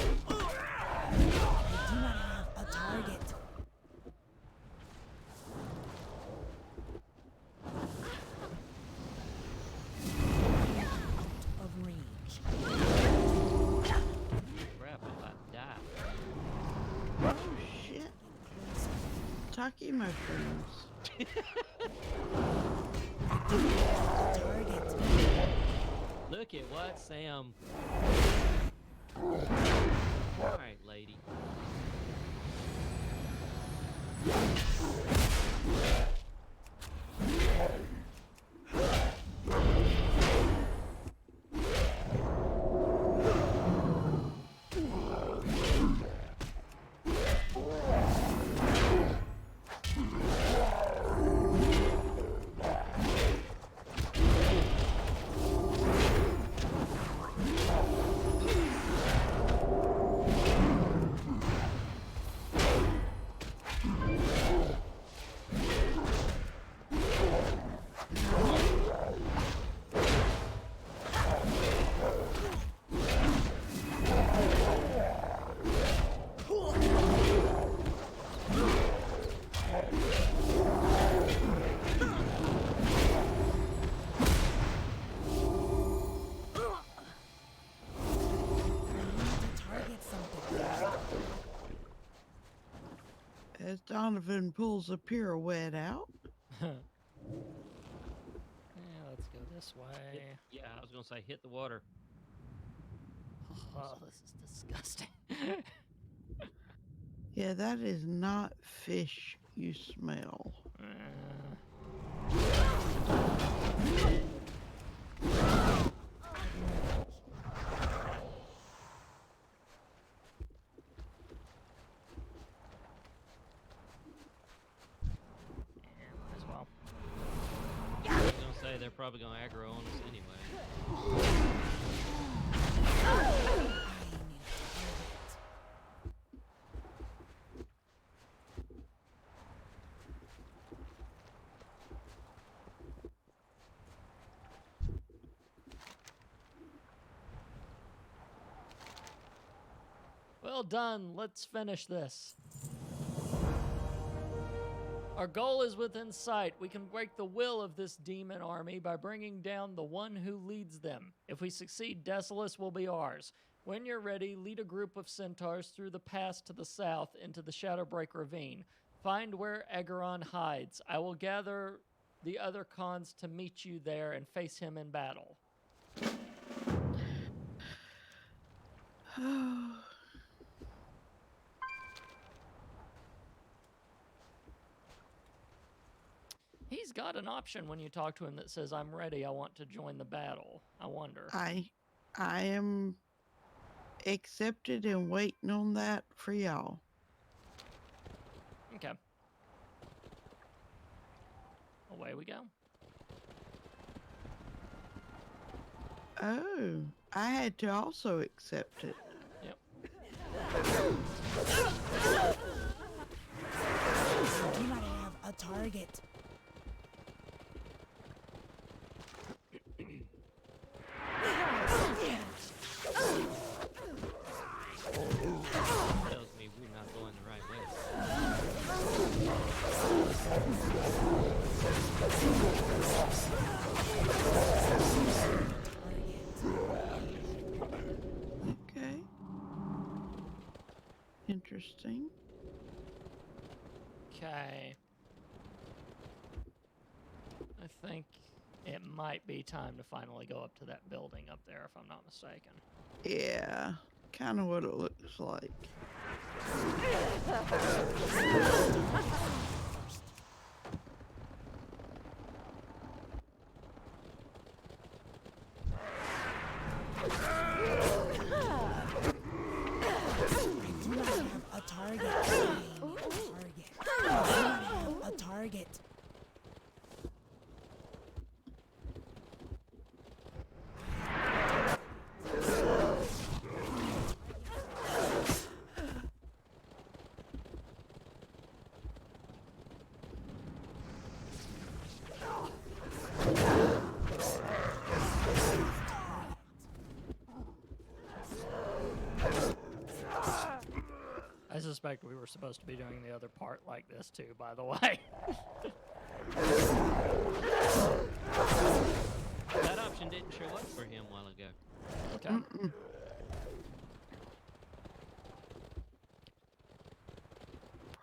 S4: I do not have a target. Out of range.
S3: Crap, I
S1: shiitake mushrooms.
S4: Target.
S3: Look at what Sam. All right, lady.
S4: Target something.
S1: As Donovan pulls a pirouette out.
S2: Yeah, let's go this way.
S3: Yeah, I was gonna say hit the water.
S2: Oh, this is disgusting.
S1: Yeah, that is not fish you smell.
S2: Yeah, might as well.
S3: I was gonna say they're probably gonna aggro on us anyway.
S4: I need a target.
S2: Well done. Let's finish this. Our goal is within sight. We can break the will of this demon army by bringing down the one who leads them. If we succeed, Desolus will be ours. When you're ready, lead a group of centaurs through the pass to the south into the Shadowbreak Ravine. Find where Egeron hides. I will gather the other cons to meet you there and face him in battle. He's got an option when you talk to him that says, I'm ready, I want to join the battle. I wonder.
S1: I am accepted and waiting on that for y'all.
S2: Okay. Away we go.
S1: Oh, I had to also accept it.
S2: Yep.
S4: You might have a target.
S3: Tells me we're not going the right way.
S1: Okay. Interesting.
S2: Okay. I think it might be time to finally go up to that building up there, if I'm not mistaken.
S1: Yeah, kind of what it looks like.
S4: You might have a target. I need a target. You might have a target.
S2: I suspect we were supposed to be doing the other part like this too, by the way.
S3: That option didn't show up for him a while ago.
S2: Okay.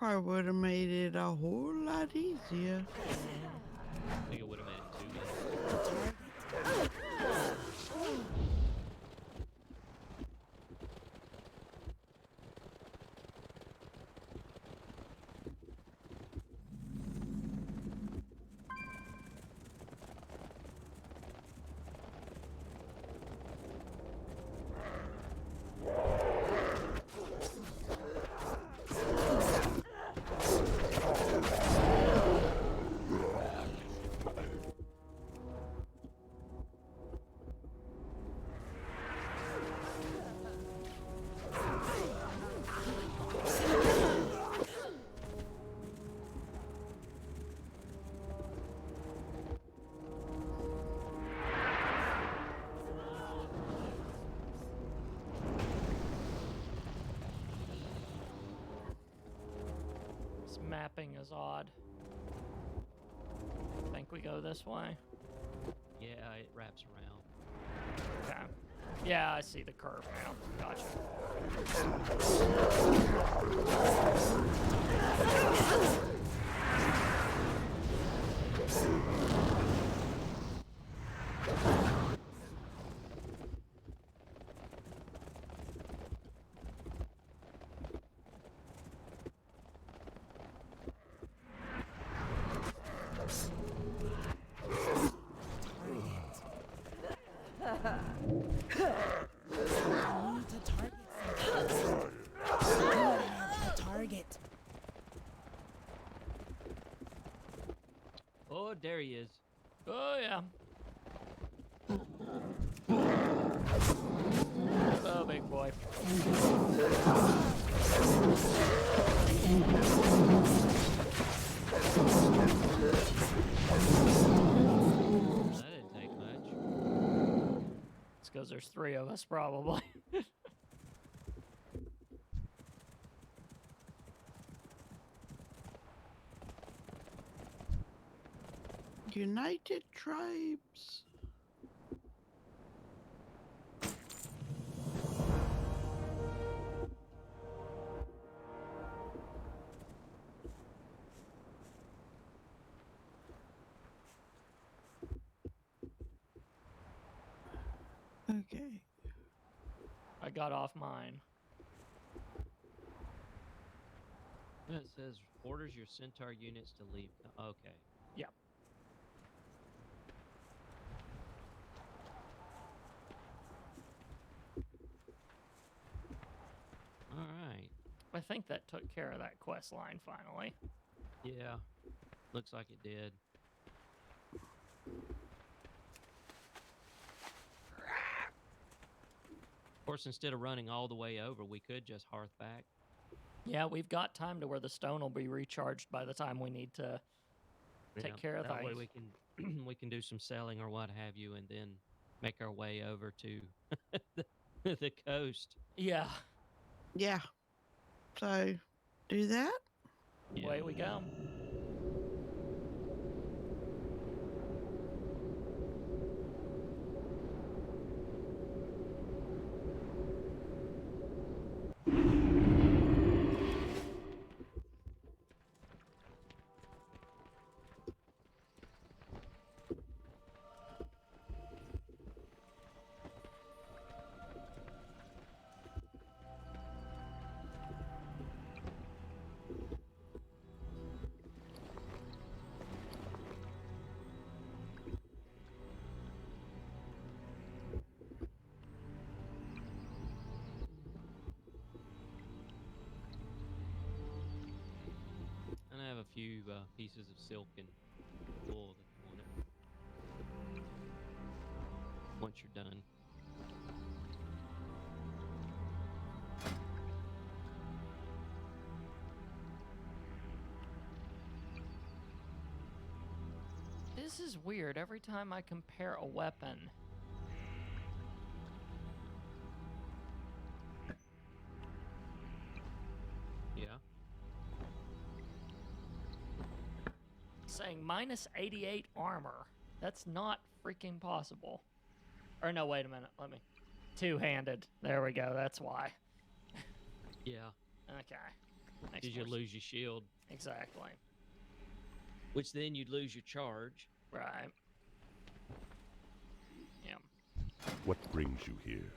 S1: Probably would have made it a whole lot easier.
S3: I think it would have made it too easy.
S4: A target.
S2: This mapping is odd. Think we go this way?
S3: Yeah, it wraps around.
S2: Okay. Yeah, I see the curve now. Gotcha.
S4: I need to target something. I have a target.
S3: Oh, there he is.
S2: Oh, yeah. Oh, big boy.
S3: That didn't take much.
S2: It's because there's 3 of us, probably.
S1: United Tribes. Okay.
S2: I got off mine.
S3: It says orders your Centaur units to leave. Okay.
S2: Yep.
S3: All right.
S2: I think that took care of that quest line finally.
S3: Yeah. Looks like it did. Of course, instead of running all the way over, we could just hearth back.
S2: Yeah, we've got time to where the stone will be recharged by the time we need to take care of
S3: that way
S2: things.
S3: we can we can do some selling or what have you, and then make our way over to the coast.
S2: Yeah,
S1: Yeah. So, do that?
S3: Yeah.
S2: away we go.
S3: And I have a few pieces of silk and wool that you want it. Once you're done.
S2: This is weird. Every time I compare a weapon,
S3: Yeah.
S2: saying minus 88 armor. That's not freaking possible. Or no, wait a minute. Let me. Two-handed. There we go. That's why.
S3: Yeah.
S2: Okay. Makes
S3: Because you
S2: more
S3: lose your shield,
S2: Exactly.
S3: which then you'd lose your charge.
S2: Right. Yeah.
S5: What brings you here?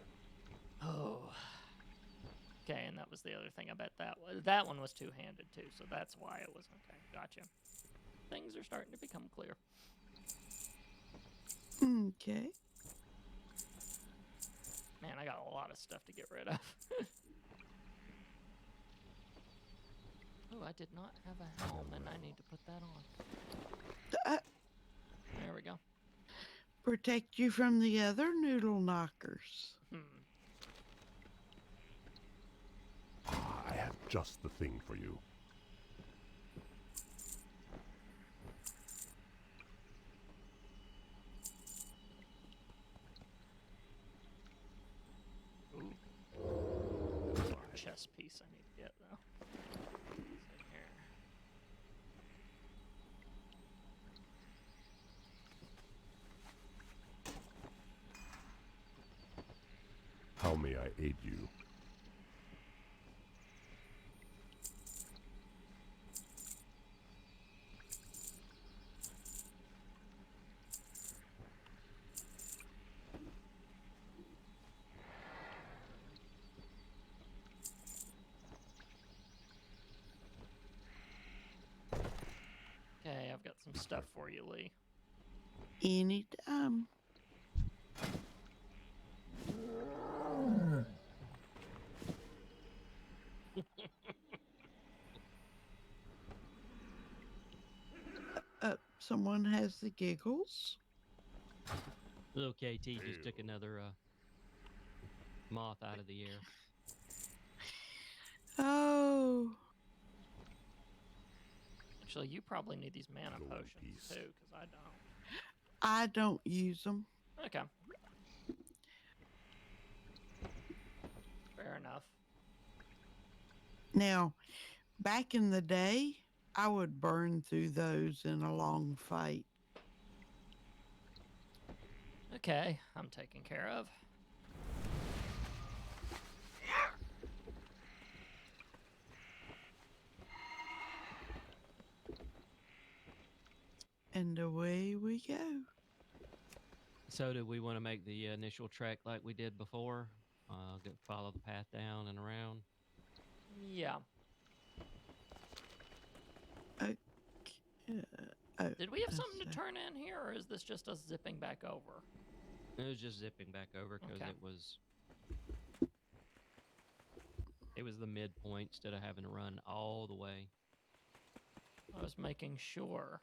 S2: Oh. Okay, and that was the other thing. I bet that one was two-handed too, so that's why it was okay. Gotcha. Things are starting to become clear.
S1: Okay.
S2: Man, I got a lot of stuff to get rid of. Oh, I did not have a helm, and I need to put that on.
S1: Uh,
S2: There we go.
S1: protect you from the other noodle knockers.
S5: I have just the thing for you.
S2: Chess piece I need to get though. Let's see here.
S5: How may I aid you?
S2: Okay, I've got some stuff for you, Lee.
S1: Anytime. Someone has the giggles.
S3: Little KT just took another moth out of the air.
S1: Oh.
S2: Actually, you probably need these mana
S5: Gold
S2: potions
S5: piece.
S2: too, because I don't.
S1: I don't use them.
S2: Okay. Fair enough.
S1: Now, back in the day, I would burn through those in a long fight.
S2: Okay, I'm taken care of.
S1: And away we go.
S3: So, do we want to make the initial trek like we did before? Follow the path down and around?
S2: Yeah. Did we have something to turn in here, or is this just us zipping back over?
S3: It was just zipping back over because
S2: Okay.
S3: it was the midpoint instead of having to run all the way.
S2: I was making sure.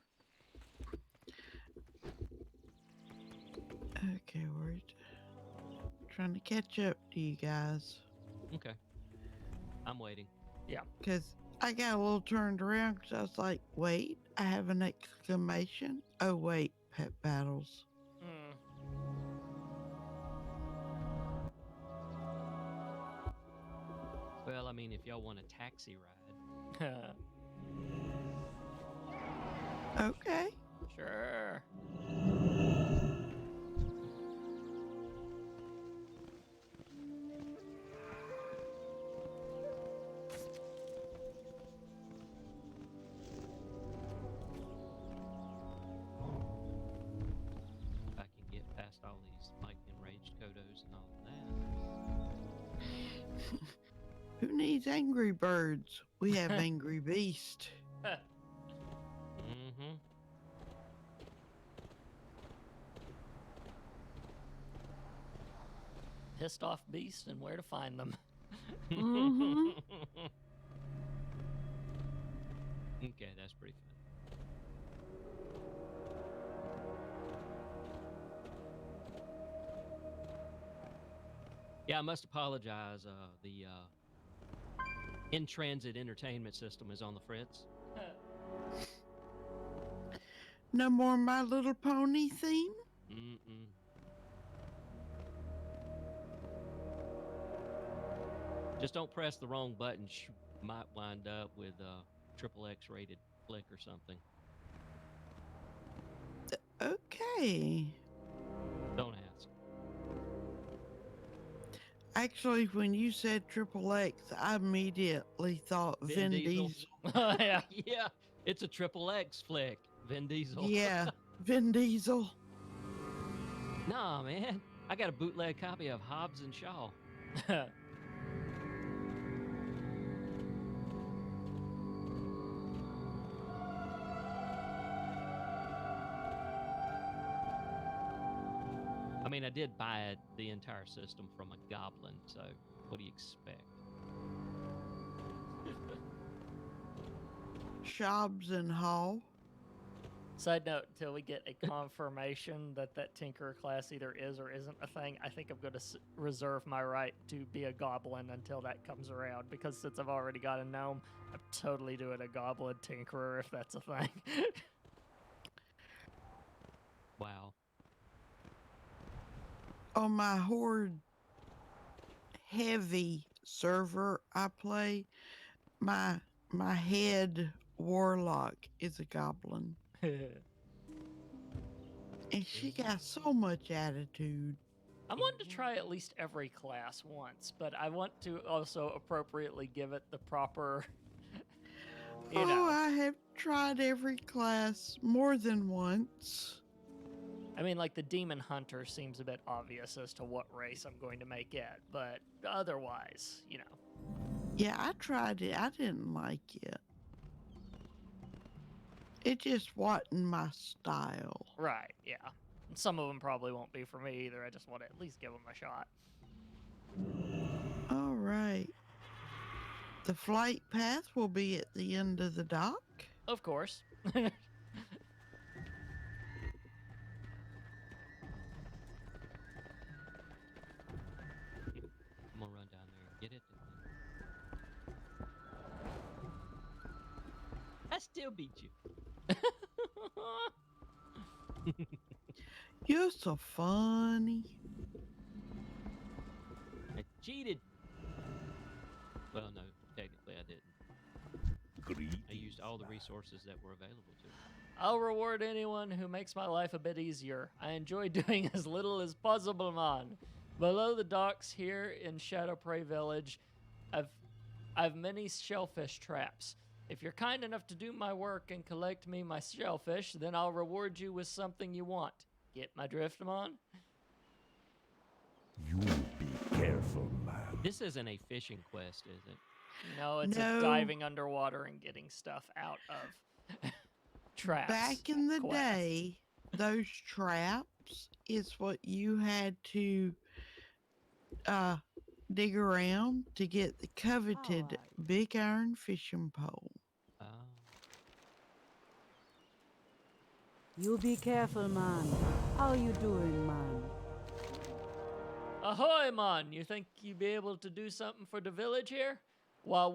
S1: Okay, we're trying to catch up to you guys.
S3: Okay. I'm waiting.
S1: Because I got a little turned around because I was like, wait, I have an exclamation. Oh, wait, pet battles.
S2: Hmm.
S3: Well, I mean, if y'all want a taxi ride.
S1: Okay.
S2: Sure.
S3: If I can get past all these like enraged Kodos and all of that.
S1: Who needs Angry Birds? We have Angry Beast.
S3: Mm-hmm.
S2: Pissed off beasts and where to find them.
S1: Mhm.
S3: Okay, that's pretty fun. Yeah, I must apologize. The in-transit entertainment system is on the fritz.
S1: No more My Little Pony theme?
S3: Mm-mm. Just don't press the wrong button. Might wind up with a triple X rated flick or something.
S1: Okay.
S3: Don't ask.
S1: Actually, when you said Triple X, I immediately thought
S3: Vin
S1: Vin
S3: Diesel.
S1: Diesel.
S2: Oh, yeah.
S3: Yeah, it's a triple X flick. Vin Diesel.
S1: Yeah, Vin Diesel.
S3: Nah, man. I got a bootleg copy of Hobbs and Shaw. I mean, I did buy the entire system from a goblin, so what do you expect?
S1: Shobbs and Hall.
S2: Side note, until we get a confirmation that that Tinkerer class either is or isn't a thing, I think I'm going to reserve my right to be a goblin until that comes around, because since I've already got a gnome, I'm totally doing a goblin Tinkerer if that's a thing.
S3: Wow.
S1: On my Horde heavy server I play, my head warlock is a goblin. And she got so much attitude.
S2: I want to try at least every class once, but I want to also appropriately give it the proper, you know.
S1: I have tried every class more than once.
S2: I mean, like the Demon Hunter seems a bit obvious as to what race I'm going to make it, but otherwise, you know.
S1: Yeah, I tried it. I didn't like it. It just wasn't my style.
S2: Right, yeah. And some of them probably won't be for me either. I just want to at least give them a shot.
S1: All right. The flight path will be at the end of the dock.
S2: Of course.
S3: I'm gonna run down there and get it. I still beat you.
S1: You're so funny.
S3: I cheated. Well, no, technically I didn't. I used all the resources that were available to me.
S2: I'll reward anyone who makes my life a bit easier. I enjoy doing as little as possible, man. Below the docks here in Shadow Prey Village, I've many shellfish traps. If you're kind enough to do my work and collect me my shellfish, then I'll reward you with something you want. Get my drift, man?
S5: You be careful, man.
S3: This isn't a fishing quest, is it?
S2: No, it's
S1: No.
S2: a diving underwater and getting stuff out of traps.
S1: Back in the
S2: quest.
S1: day, those traps is what you had to dig around to get the coveted big iron fishing pole.
S3: Oh.
S4: You be careful, man. How you doing, man?
S2: Ahoy, man! You think you'd be able to do something for the village here? Well,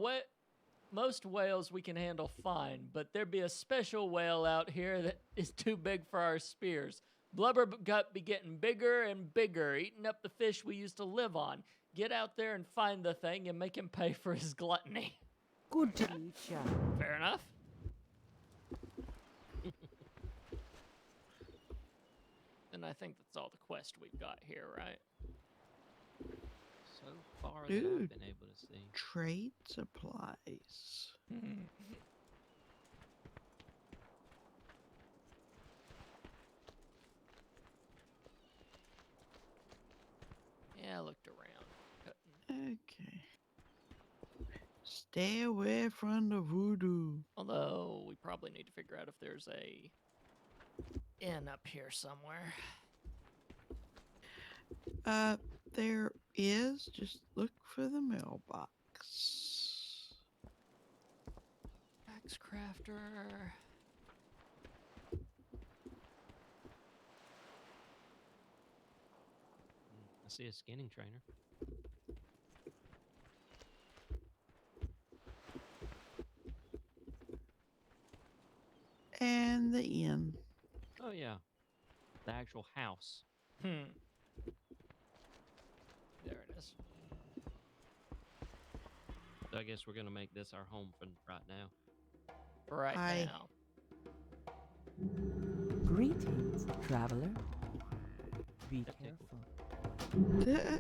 S2: most whales we can handle fine, but there be a special whale out here that is too big for our spears. Blubbergut be getting bigger and bigger, eating up the fish we used to live on. Get out there and find the thing and make him pay for his gluttony.
S4: Good to meet ya.
S2: Fair enough. And I think that's all the quest we've got here, right?
S3: So far that
S1: Dude.
S3: I've been able to see.
S1: Trade supplies.
S2: Yeah, I looked around. Couldn't.
S1: Okay. Stay away from the voodoo.
S2: Although, we probably need to figure out if there's a inn up here somewhere.
S1: There is. Just look for the mailbox.
S2: Axe crafter.
S3: I see a skinning trainer.
S1: And the inn.
S3: Oh yeah, the actual house.
S2: There it is.
S3: So I guess we're gonna make this our home for right now.
S2: Right
S1: Hi.
S2: now.
S4: Greetings, traveler. Be
S3: That tickle.
S4: careful.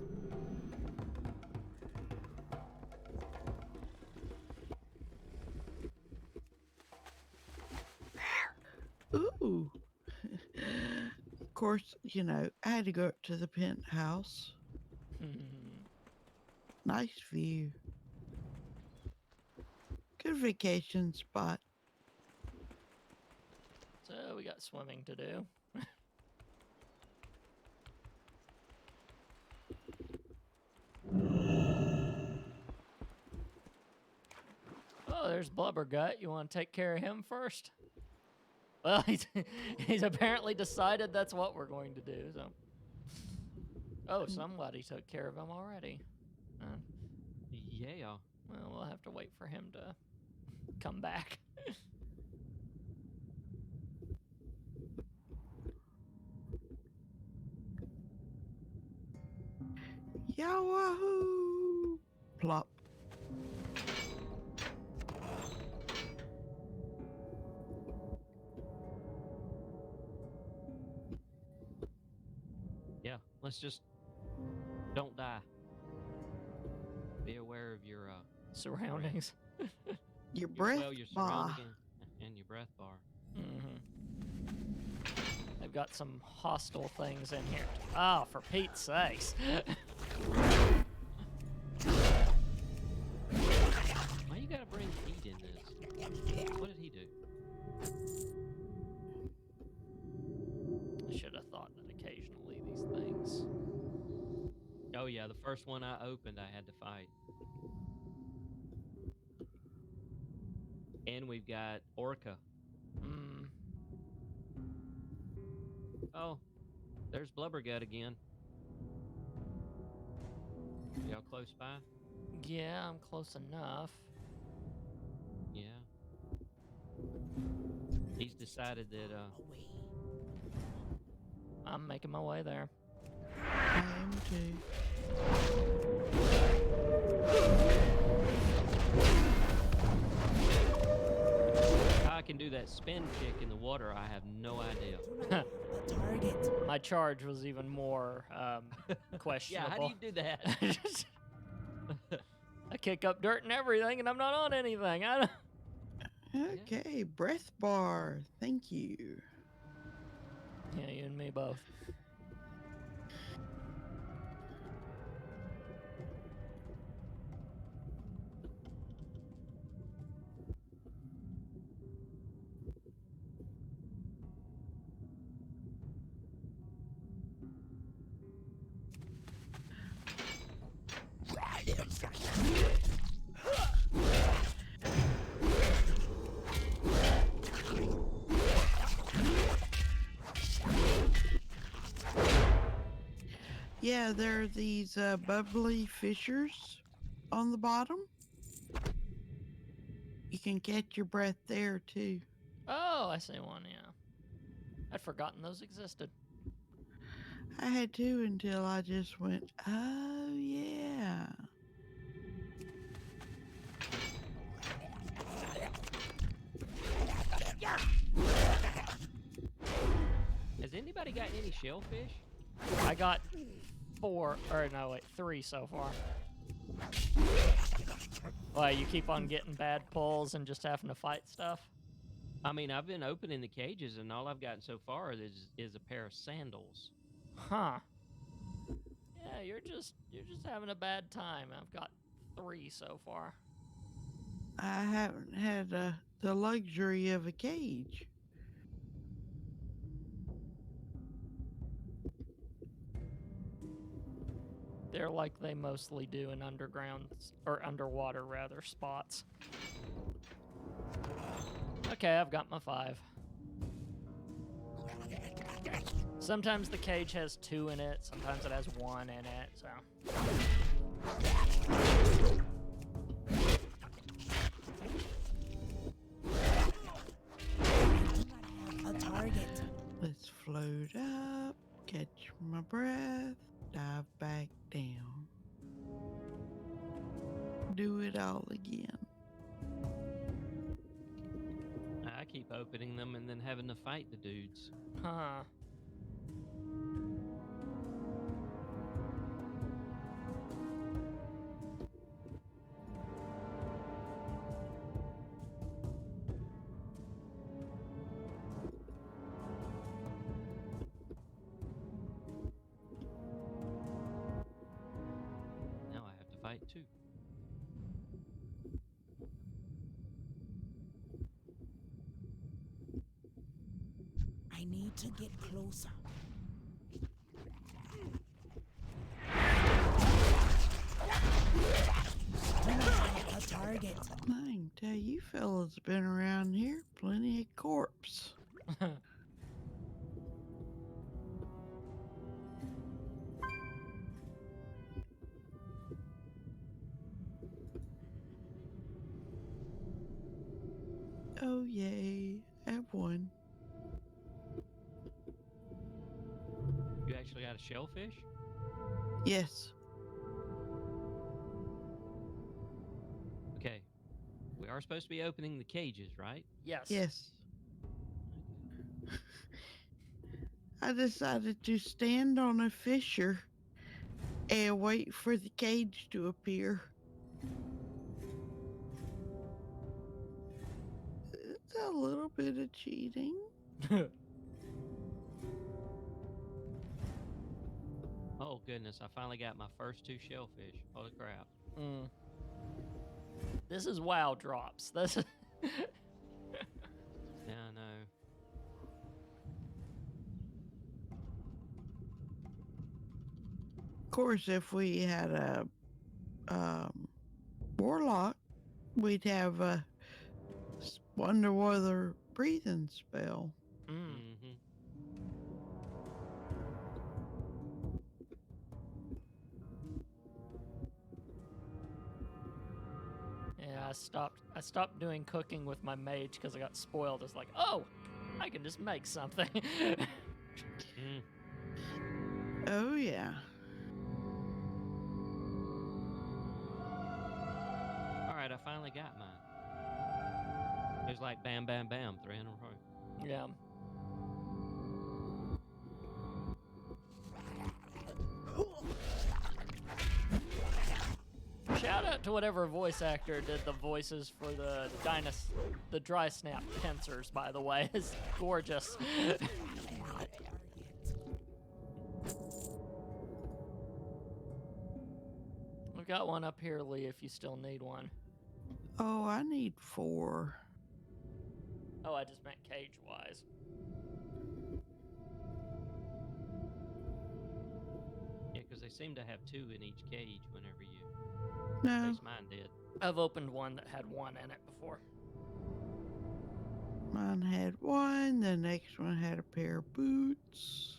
S1: course, I had to go up to the penthouse. Nice view. Good vacation spot.
S2: So we got swimming to do. Oh, there's Blubbergut. You want to take care of him first? Well, he's apparently decided that's what we're going to do. So, oh, somebody took care of him already.
S3: Yeah.
S2: Well, we'll have to wait for him to come back.
S1: Yahoo! Plop.
S3: Yeah. Let's just don't die. Be aware of your
S2: Surroundings.
S1: Your breath
S3: well, your
S1: bar.
S3: surrounding and your breath bar.
S2: They've got some hostile things in here. Oh, for Pete's sakes.
S3: Why you gotta bring Pete in this? What did he do?
S2: I should have thought that occasionally these things.
S3: Oh yeah, the first one I opened, I had to fight. And we've got Orca. Oh, there's Blubbergut again. Y'all close by?
S2: Yeah, I'm close enough.
S3: Yeah. He's decided that
S4: Away.
S2: I'm making my way there.
S1: I am too.
S3: how I can do that spin kick in the water, I have no idea.
S4: A target.
S2: My charge was even more
S3: Yeah,
S2: questionable.
S3: how do you do that?
S2: I kick up dirt and everything, and I'm not on anything. I don't...
S1: Okay, breath bar. Thank you.
S2: Yeah, you and me both.
S1: Yeah, there are these bubbly fissures on the bottom. You can catch your breath there too.
S2: Oh, I see one, yeah. I'd forgotten those existed.
S1: I had to until I just went, oh yeah.
S3: Has anybody got any shellfish?
S2: I got 3 so far. Why, you keep on getting bad pulls and just having to fight stuff?
S3: I mean, I've been opening the cages, and all I've gotten so far is a pair of sandals.
S2: Huh. Yeah, you're just having a bad time. I've got 3 so far.
S1: I haven't had the luxury of a cage.
S2: They're like they mostly do in underground, or underwater rather, spots. Okay, I've got my 5. Sometimes the cage has 2 in it, sometimes it has 1 in it, so.
S4: A target.
S1: Let's float up, catch my breath, dive back down. Do it all again.
S3: I keep opening them and then having to fight the dudes.
S2: Huh.
S3: fight too.
S4: I need to get closer. Do not have a target.
S1: I can tell you fellas been around here. Plenty of corpse. Oh, yay. Have one.
S3: You actually got a shellfish?
S1: Yes.
S3: Okay. We are supposed to be opening the cages, right?
S2: Yes.
S1: Yes. I decided to stand on a fissure and wait for the cage to appear. It's a little bit of cheating.
S3: Oh goodness, I finally got my first 2 shellfish. Holy crap.
S2: Mm. This is WoW drops. This.
S3: Yeah, I know.
S1: Of course, if we had a warlock, we'd have a underwater breathing spell.
S2: Mm.
S3: Mm-hmm.
S2: Yeah, I stopped doing cooking with my mage because I got spoiled. It's like, oh, I can just make something.
S3: Mm.
S1: Oh, yeah.
S3: Alright, I finally got mine. It was like bam, bam, bam, 3 in a row.
S2: Yeah. Shout out to whatever voice actor did the voices for the dry snap pincers, by the way. It's gorgeous. We've got one up here, Lee, if you still need one.
S1: Oh, I need 4.
S2: Oh, I just meant cage-wise.
S3: Yeah, because they seem to have 2 in each cage whenever you. At
S1: No,
S3: least mine did.
S2: I've opened one that had 1 in it before.
S1: mine had 1. The next one had a pair of boots.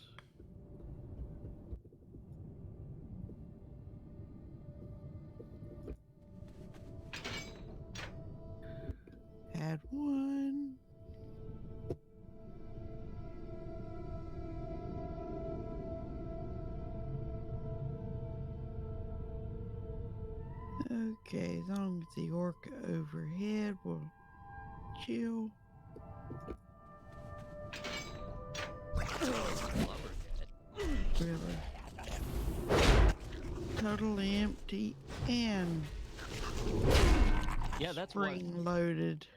S1: Had 1. Okay, as long as the orca overhead will chill.
S3: Blubberhead.
S1: Really. Totally empty and
S3: Yeah, that's what
S1: spring loaded.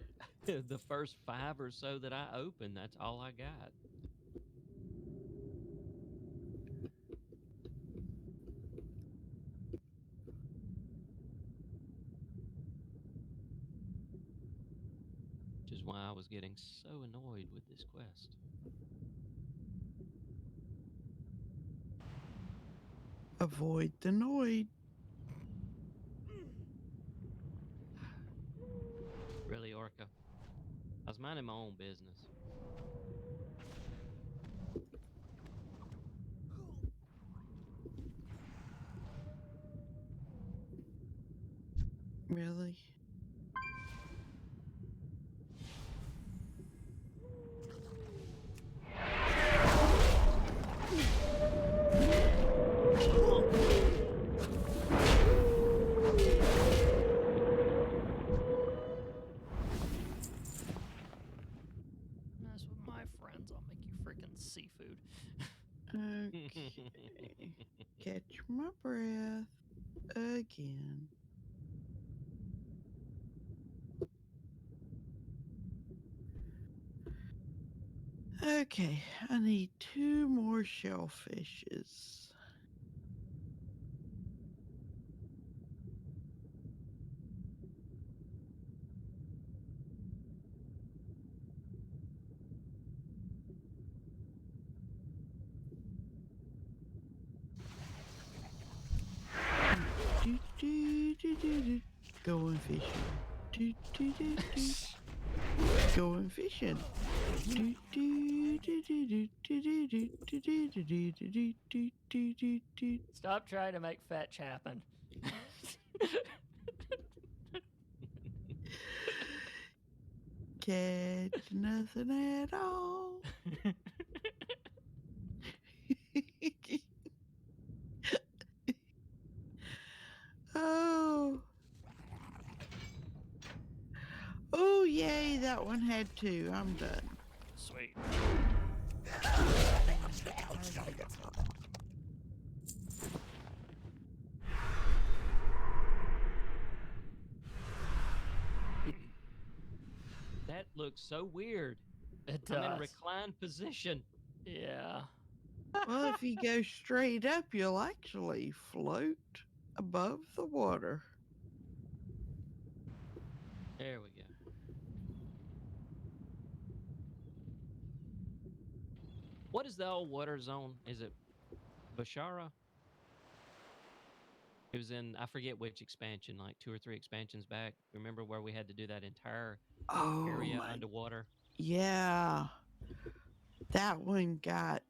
S3: the first 5 or so that I opened, that's all I got. Which is why I was getting so annoyed with this quest.
S1: Avoid the noid.
S3: Really, Orca? I was minding my own business.
S1: Really?
S2: Mess with my friends, I'll make you freaking seafood.
S1: Okay. Catch my breath again. Okay, I need 2 more shellfishes. do, do, do, do, do. Going fishing. Do, do, do, do. Going fishing. Do, do, do, do, do, do, do, do, do, do, do, do, do, do, do, do.
S2: Stop trying to make fetch happen.
S1: Catch nothing at all. Oh. Oh, yay, that one had two. I'm done.
S2: Sweet.
S3: That looks so weird.
S2: It
S3: I'm in a
S2: does.
S3: reclined position.
S2: Yeah.
S1: Well, if you go straight up, you'll actually float above the water.
S3: There we go. What is the old water zone? Is it Bashara? It was in, I forget which expansion, like 2 or 3 expansions back. Remember where we had to do that entire
S1: Oh,
S3: area
S1: my.
S3: underwater?
S1: Yeah. That one got,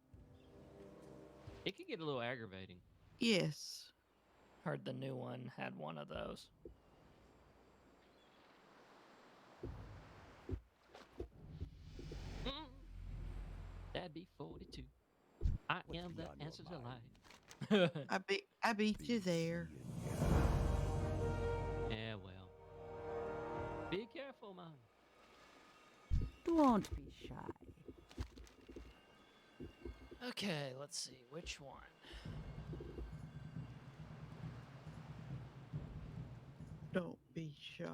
S3: It could get a little aggravating.
S1: yes.
S2: Heard the new one had one of those.
S3: Mm. That'd be 42. I am the answer to life.
S1: I beat you there.
S3: Yeah, well. Be careful, man.
S4: Don't be shy.
S2: Okay, let's see. Which one?
S1: Don't be shy.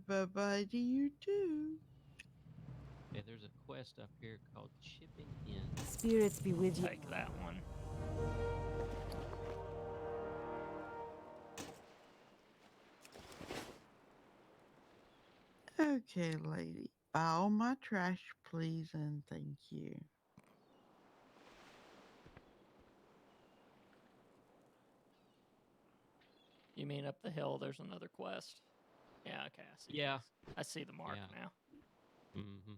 S1: Bye-bye to you too.
S3: Yeah, there's a quest up here called Chipping In.
S4: Spirits be with you.
S2: Take that one.
S1: Okay, lady. Buy all my trash, please, and thank you.
S2: You mean up the hill? There's another quest. Yeah. Okay. I see.
S3: Yeah.
S2: this. I see the mark
S3: Yeah.
S2: now.
S3: Mm-hmm.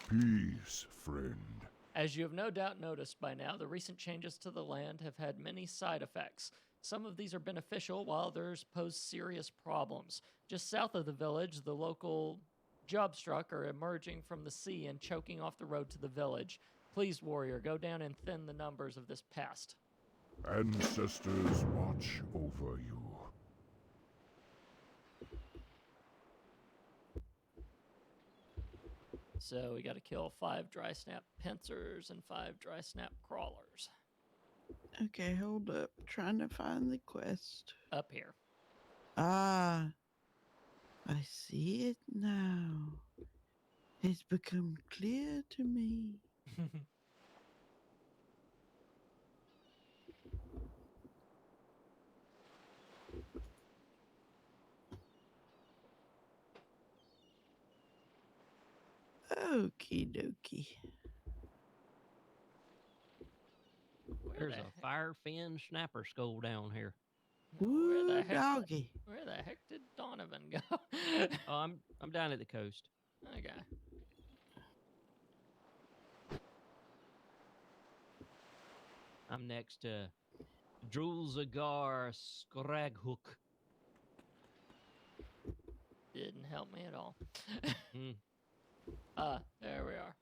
S5: Peace, friend.
S2: As you have no doubt noticed by now, the recent changes to the land have had many side effects. Some of these are beneficial, while others pose serious problems. Just south of the village, the local job struck are emerging from the sea and choking off the road to the village. Please, warrior, go down and thin the numbers of this pest.
S5: Ancestors watch over you.
S2: So we got to kill 5 dry snap pincers and 5 dry snap crawlers.
S1: Okay, hold up. Trying to find the quest.
S2: Up here.
S1: Ah, I see it now. It's become clear to me. Okie dokie.
S2: Where
S3: There's
S2: the
S3: a
S2: heck-
S3: fire fin snapper skull down here.
S2: Where
S1: Ooh,
S2: the heck?
S1: doggy.
S2: Where the heck did Donovan go?
S3: Oh, I'm down at the coast.
S2: Okay.
S3: I'm next to Drulzagar Scraghook.
S2: Didn't help me at all.
S3: Mm.
S2: There we are.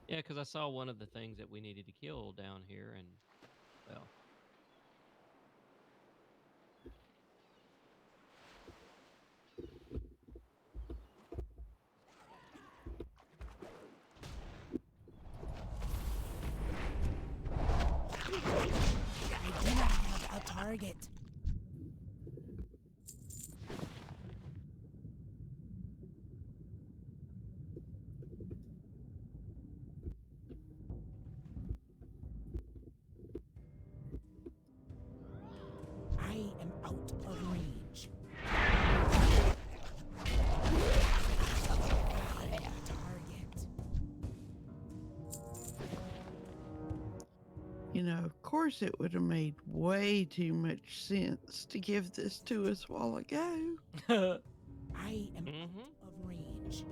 S3: Yeah, because I saw one of the things that we needed to kill down here, and well,
S4: I do not have a target. I am out of range.
S1: You know, of course, it would have made way too much sense to give this to us a while ago.
S4: I am
S3: Mm-hmm.
S4: out of range.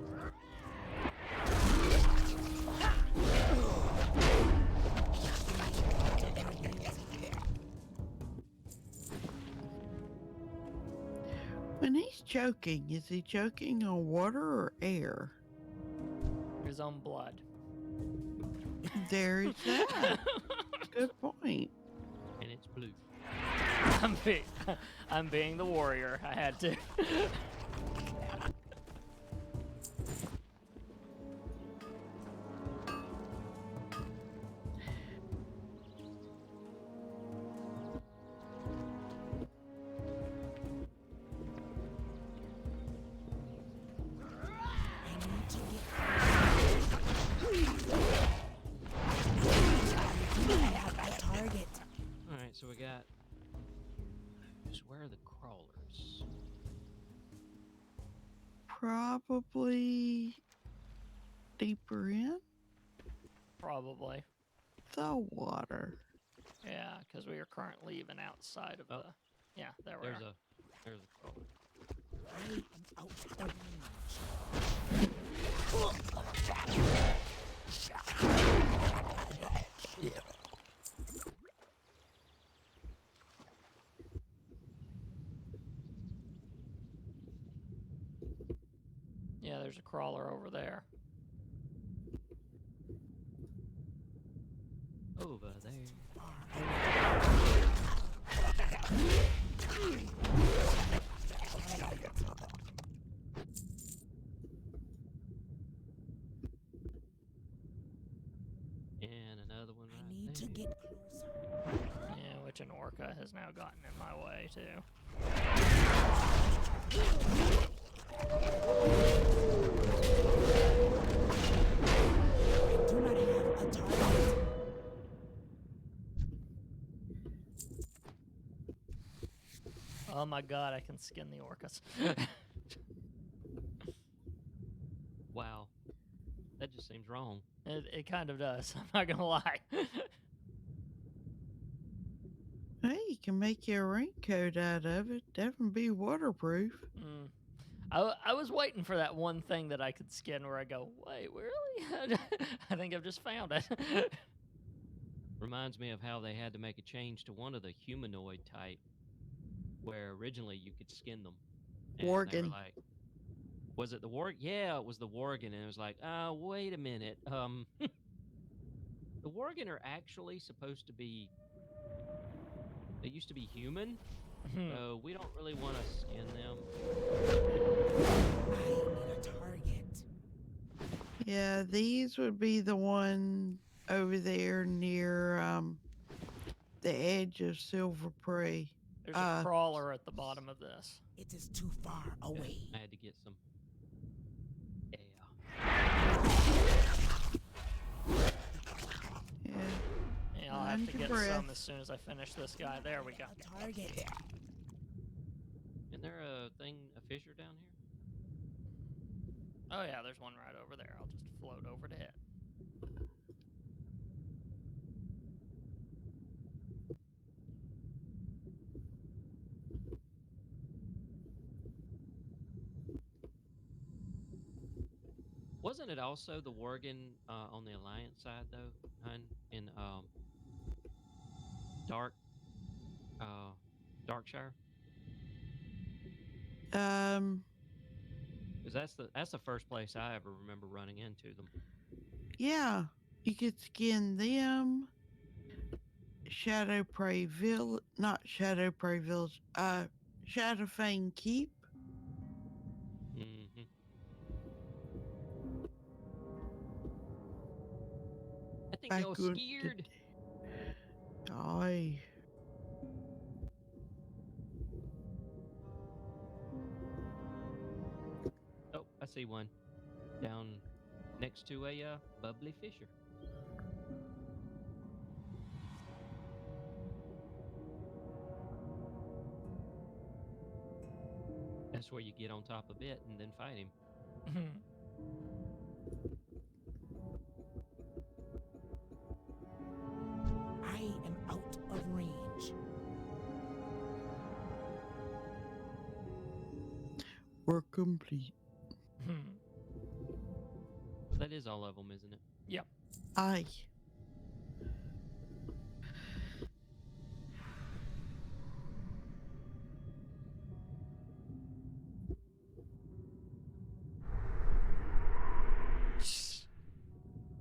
S1: When he's choking, is he choking on water or air?
S2: His own blood.
S1: There is that. Good point.
S3: And it's blue.
S2: I'm being the warrior. I had to.
S4: I need to get. I have a target.
S3: All right, so we got. Where are the crawlers?
S1: Probably deeper in
S2: Probably.
S1: the water.
S2: Yeah, because we are currently even outside of
S3: Oh.
S2: the. Yeah, there we are.
S3: There's a crawler.
S4: I am out of range.
S2: Yeah, there's a crawler over there.
S3: Over there. And another one
S4: I
S3: right
S4: need to
S3: there.
S4: get closer.
S2: Yeah, which an orca has now gotten in my way too.
S4: I do not have a target.
S2: Oh my god, I can skin the orcas.
S3: Wow. That just seems wrong.
S2: It kind of does. I'm not gonna lie.
S1: Hey, you can make you a raincoat out of it. That would be waterproof.
S2: Mm. I was waiting for that one thing that I could skin where I go, wait, really? I think I've just found it.
S3: Reminds me of how they had to make a change to one of the humanoid type, where originally you could skin them. And they were
S1: Worgen.
S3: like, was it the Worg? Yeah, it was the Worgen, and it was like, wait a minute. The Worgen are actually supposed to be. They used to be human, so we don't really want to skin them.
S4: I need a target.
S1: Yeah, these would be the one over there near the edge of Silver Prey.
S2: There's a crawler at the bottom of this.
S4: It is too far away.
S3: I had to get some. Yeah.
S1: Yeah.
S2: Yeah, I'll have to
S1: Mind your
S2: get some
S1: breath.
S2: as soon as I finish this guy. There we go.
S4: A target.
S3: Isn't there a fissure down here?
S2: Oh yeah, there's one right over there. I'll just float over to it.
S3: Wasn't it also the Worgen on the Alliance side though, hun? In Dark, Darkshire? Because that's the first place I ever remember running into them.
S1: Yeah, you could skin them. Shadow Prey Village, not Shadow Prey Village, Shadowfang Keep.
S3: Mm-hmm. I think
S1: Back
S3: I was
S1: when
S3: scared.
S1: Aye.
S3: Oh, I see one down next to a bubbly fisher. That's where you get on top of it and then fight him.
S4: I
S1: We're complete.
S3: That is all of them, isn't it?
S2: Yep.
S1: Aye.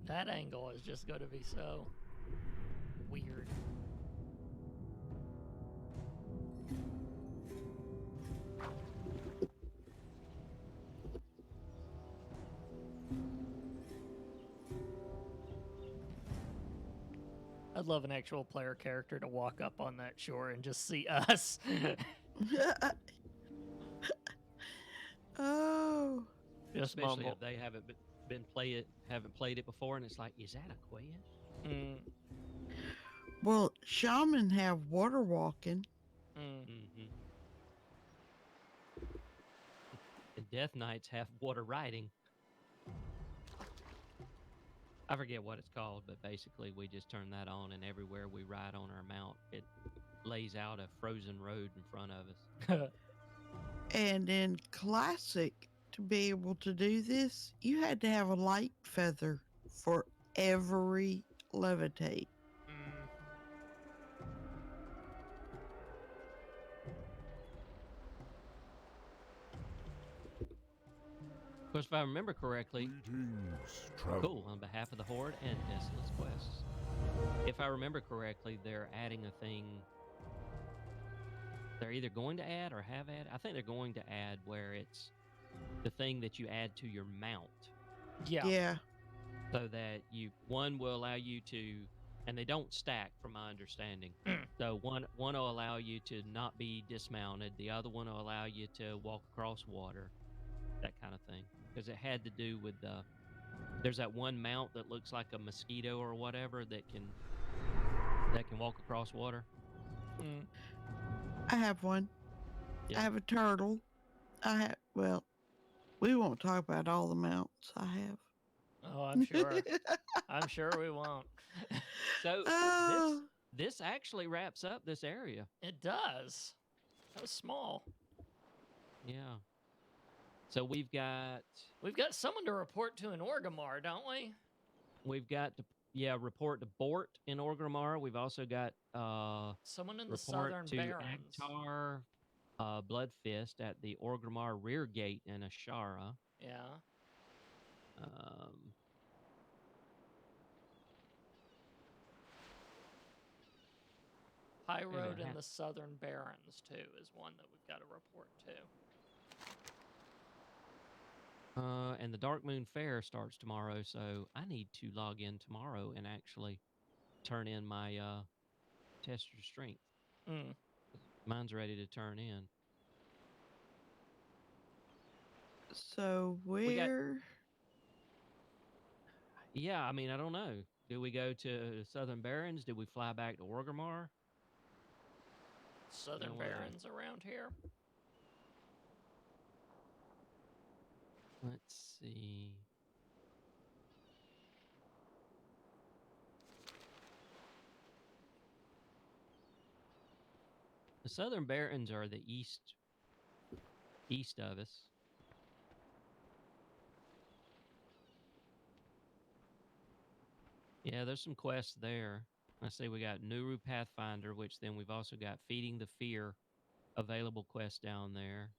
S2: That angle is just going to be so weird. I'd love an actual player character to walk up on that shore and just see us.
S1: Oh.
S2: Just
S3: Especially
S2: mumble.
S3: if they haven't haven't played it before, and it's like, is that a quest?
S2: Mm,
S1: Well, shaman have water walking.
S2: mm.
S3: Mm-hmm. And Death Knights have water riding. I forget what it's called, but basically we just turn that on, and everywhere we ride on our mount, it lays out a frozen road in front of us.
S1: And in classic, to be able to do this, you had to have a light feather for every levitate.
S2: Mm.
S3: Of course, if I remember correctly,
S5: Greetings, travel.
S3: cool, on behalf of the Horde and Desolate Quests. If I remember correctly, they're adding a thing. They're either going to add or have added. I think they're going to add where it's the thing that you add to your mount,
S2: Yeah.
S3: so that one will allow you to, and they don't stack from my understanding. So one will allow you to not be dismounted. The other one will allow you to walk across water, that kind of thing. Because it had to do with there's that one mount that looks like a mosquito or whatever that can walk across water.
S2: Mm.
S1: I have one.
S3: Yeah.
S1: I have a turtle. Well, we won't talk about all the mounts I have.
S2: Oh, I'm sure. I'm sure we won't.
S3: So
S1: Oh.
S3: this actually wraps up this area.
S2: It does. That was small.
S3: Yeah. So we've got
S2: someone to report to in Orgrimmar, don't we?
S3: to report to Bort in Orgrimmar. We've also got
S2: Someone in the
S3: report
S2: Southern
S3: to
S2: Barrens.
S3: Aktar Bloodfist at the Orgrimmar rear gate in Ashara.
S2: Yeah. High Road in the Southern Barrens, too, is one that we've got to report to.
S3: And the Dark Moon Fair starts tomorrow, so I need to log in tomorrow and actually turn in my test your strength.
S2: Mm.
S3: Mine's ready to turn in.
S1: So where?
S3: Yeah, I mean, I don't know. Do we go to Southern Barrens? Do we fly back to Orgrimmar?
S2: Southern Barrens around here.
S3: Let's see. The Southern Barrens are the east of us. Yeah, there's some quests there. I see we got Nuru Pathfinder, which then we've also got Feeding the Fear available quest down there.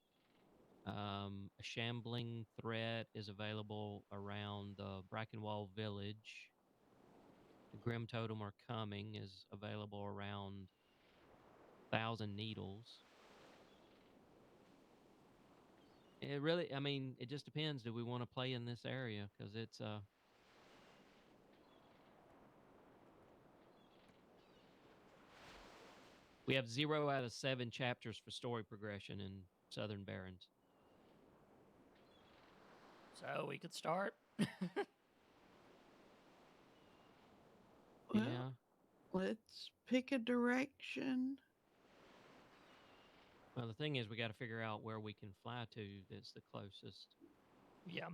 S3: A Shambling Threat is available around the Brackenwall Village. The Grim Totem Are Coming is available around Thousand Needles. It really, I mean, it just depends. Do we want to play in this area? Because it's we have 0 out of 7 chapters for story progression in Southern Barrens.
S2: So we could start.
S1: Well,
S3: Yeah.
S1: let's pick a direction.
S3: Well, the thing is, we got to figure out where we can fly to that's the closest.
S2: Yeah.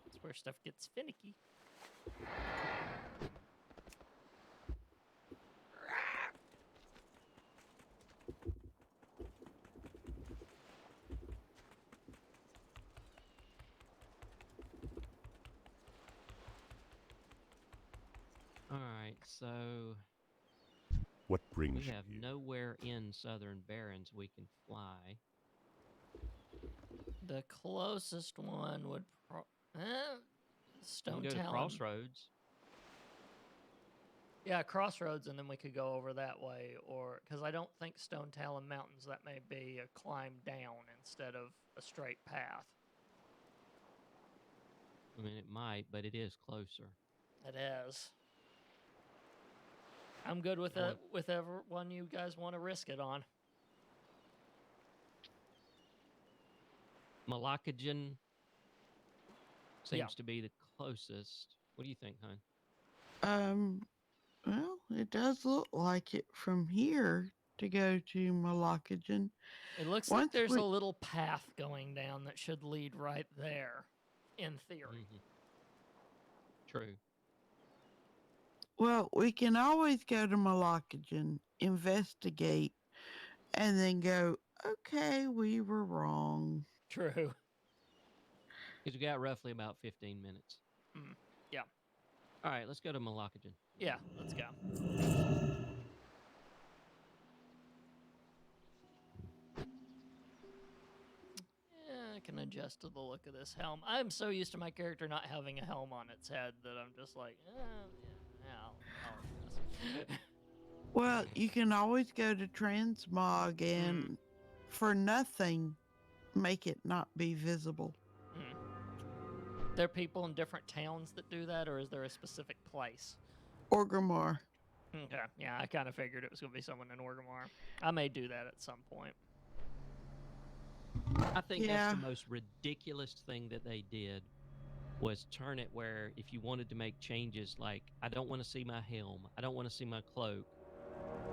S2: That's where stuff gets finicky.
S3: So
S5: What
S3: we
S5: brings you
S3: have
S5: here?
S3: nowhere in Southern Barrens we can fly.
S2: The closest one would
S3: We
S2: Stone
S3: can go to
S2: Talon.
S3: Crossroads.
S2: Yeah, Crossroads, and then we could go over that way, or because I don't think Stone Talon Mountains, that may be a climb down instead of a straight path.
S3: I mean, it might, but it is closer.
S2: It is. I'm good with
S3: Well,
S2: it. Whichever one you guys want to risk it on.
S3: Malakajan seems
S2: Yeah.
S3: to be the closest. What do you think, hon?
S1: Well, it does look like it from here to go to Malakajan.
S2: It looks like
S1: Once
S2: there's
S1: we,
S2: a little path going down that should lead right there, in theory.
S3: Mhm. True.
S1: well, we can always go to Malakajan, investigate, and then go, okay, we were wrong.
S2: True.
S3: Because we got roughly about 15 minutes.
S2: Mm, yeah.
S3: All right, let's go to Malakajan.
S2: Yeah, let's go. Yeah, I can adjust to the look of this helm. I'm so used to my character not having a helm on its head that I'm just like, yeah, I'll adjust.
S1: Well, you can always go to Transmog and for nothing make it not be visible.
S2: There are people in different towns that do that, or is there a specific place?
S1: Orgrimmar.
S2: Okay, yeah, I kind of figured it was going to be someone in Orgrimmar. I may do that at some point.
S3: I think
S1: Yeah.
S3: that's the most ridiculous thing that they did was turn it where if you wanted to make changes like I don't want to see my helm, I don't want to see my cloak,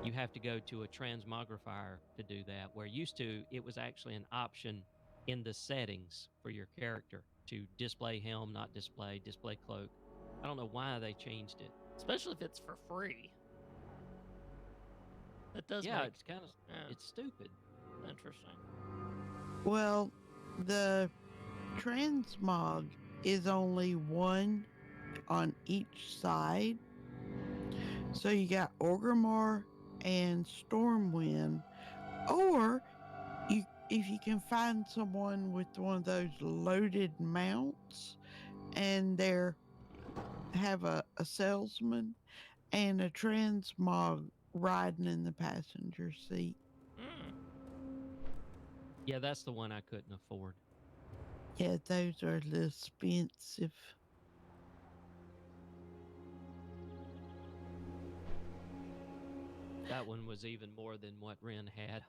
S3: you have to go to a transmogrifier to do that. Where used to it was actually an option in the settings for your character to display helm, not display cloak. I don't know why they changed it.
S2: Especially if it's for free. That does
S3: Yeah,
S2: make
S3: it's kind of it's stupid.
S2: interesting.
S1: Well, the Transmog is only one on each side. So you got Orgrimmar and Stormwind. Or if you can find someone with one of those loaded mounts and they're have a salesman and a transmog riding in the passenger seat.
S3: Yeah, that's the one I couldn't afford.
S1: Yeah, those are a little expensive.
S3: That one was even more than what Ren had.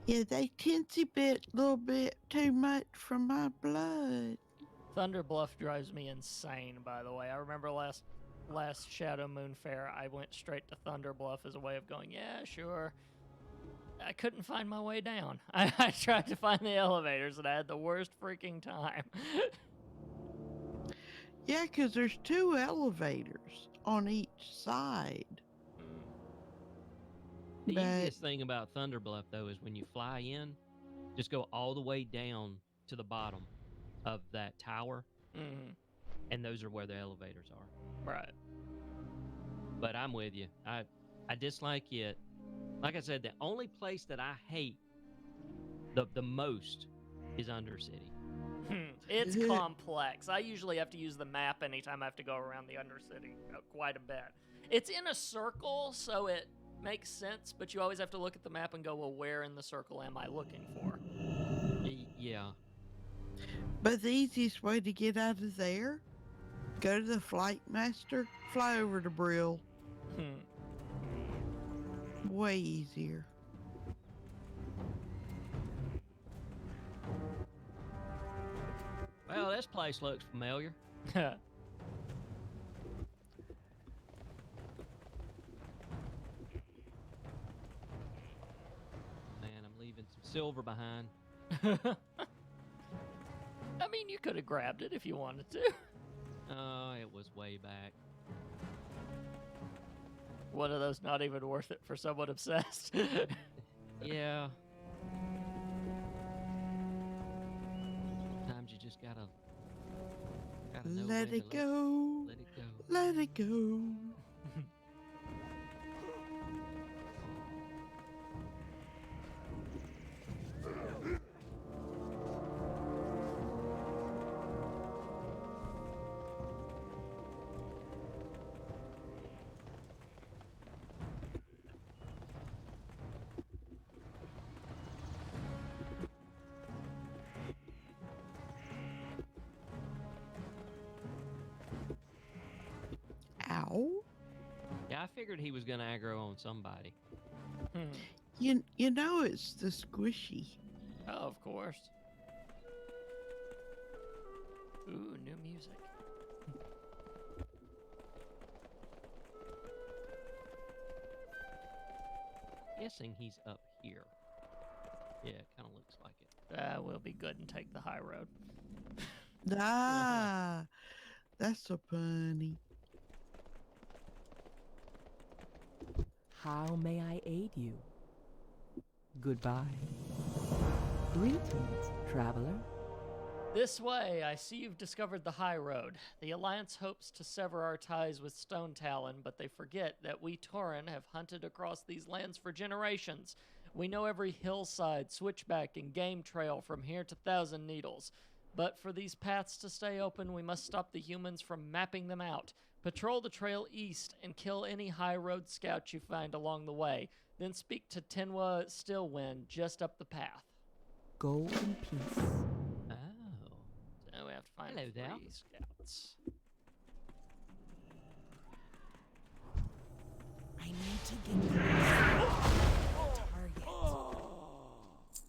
S1: Yeah, they tinsy bit a little bit too much for my blood.
S2: Thunder Bluff drives me insane, by the way. I remember last Shadow Moon Fair, I went straight to Thunder Bluff as a way of going, yeah, sure. I couldn't find my way down. I tried to find the elevators, and I had the worst freaking time.
S1: Yeah, 'cause there's two elevators on each side.
S3: The
S1: But
S3: easiest thing about Thunder Bluff, though, is when you fly in, just go all the way down to the bottom of that tower, and those are where the elevators are.
S2: Right.
S3: But I'm with you. I dislike it. Like I said, the only place that I hate the most is Undercity.
S2: It's complex. I usually have to use the map anytime I have to go around the Undercity quite a bit. It's in a circle, so it makes sense, but you always have to look at the map and go, well, where in the circle am I looking for?
S3: Yeah.
S1: But the easiest way to get out of there, go to the Flight Master, fly over to Brill. Way easier.
S3: Well, this place looks familiar.
S2: Yeah.
S3: Man, I'm leaving some silver behind.
S2: I mean, you could have grabbed it if you wanted to.
S3: Oh, it was way back.
S2: One of those not even worth it for someone obsessed.
S3: Yeah. Sometimes you just gotta know
S1: Let
S3: when
S1: it
S3: to
S1: go.
S3: let it go.
S1: Let it go. Ow.
S3: Yeah, I figured he was gonna aggro on somebody.
S2: Hmm.
S1: You know it's the squishy.
S2: Oh, of course. Ooh, new music.
S3: Guessing he's up here. Yeah, it kind of looks like it.
S2: We'll be good and take the high road.
S1: Ah, that's so funny.
S6: How may I aid you? Goodbye. Greetings, traveler.
S2: This way, I see you've discovered the high road. The Alliance hopes to sever our ties with Stone Talon, but they forget that we Tauren have hunted across these lands for generations. We know every hillside, switchback, and game trail from here to Thousand Needles. But for these paths to stay open, we must stop the humans from mapping them out. Patrol the trail east and kill any high road scouts you find along the way. Then speak to Tenwa Stillwind just up the path.
S6: Go in peace.
S3: Oh.
S2: So we have to find
S3: Hello there.
S2: 3 scouts.
S4: I need to get close to the target.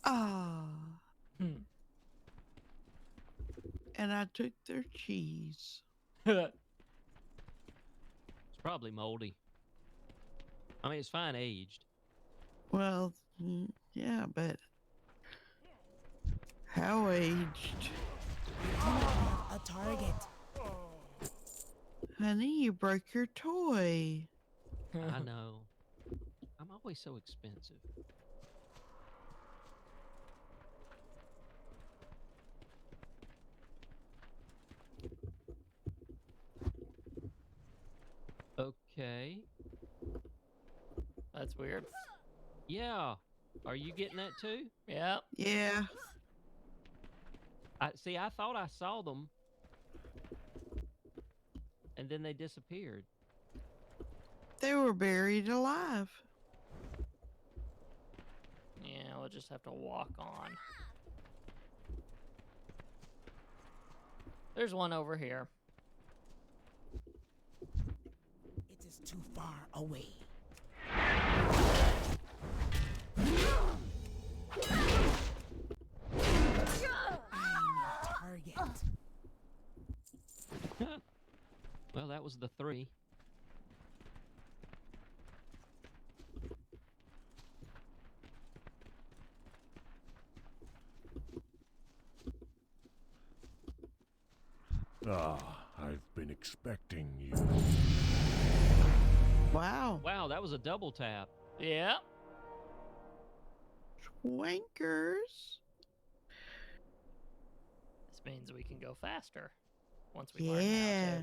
S1: Ah,
S2: Hmm.
S1: and I took their cheese.
S3: It's probably moldy. I mean, it's fine aged.
S1: Well, yeah, but how aged?
S4: A target.
S1: Honey, you broke your toy.
S3: I know. I'm always so expensive. Okay.
S2: That's weird.
S3: Yeah. Are you getting that too?
S2: Yeah.
S1: Yeah,
S3: I see. I thought I saw them, and then they disappeared.
S1: they were buried alive.
S2: Yeah, we'll just have to walk on. There's one over here.
S4: It is too far away. I'm your target.
S3: Well, that was the 3.
S5: Ah, I've been expecting you.
S1: Wow,
S3: Wow, that was a double tap.
S2: Yeah.
S1: twinkers.
S2: This means we can go faster once we learn
S1: Yeah.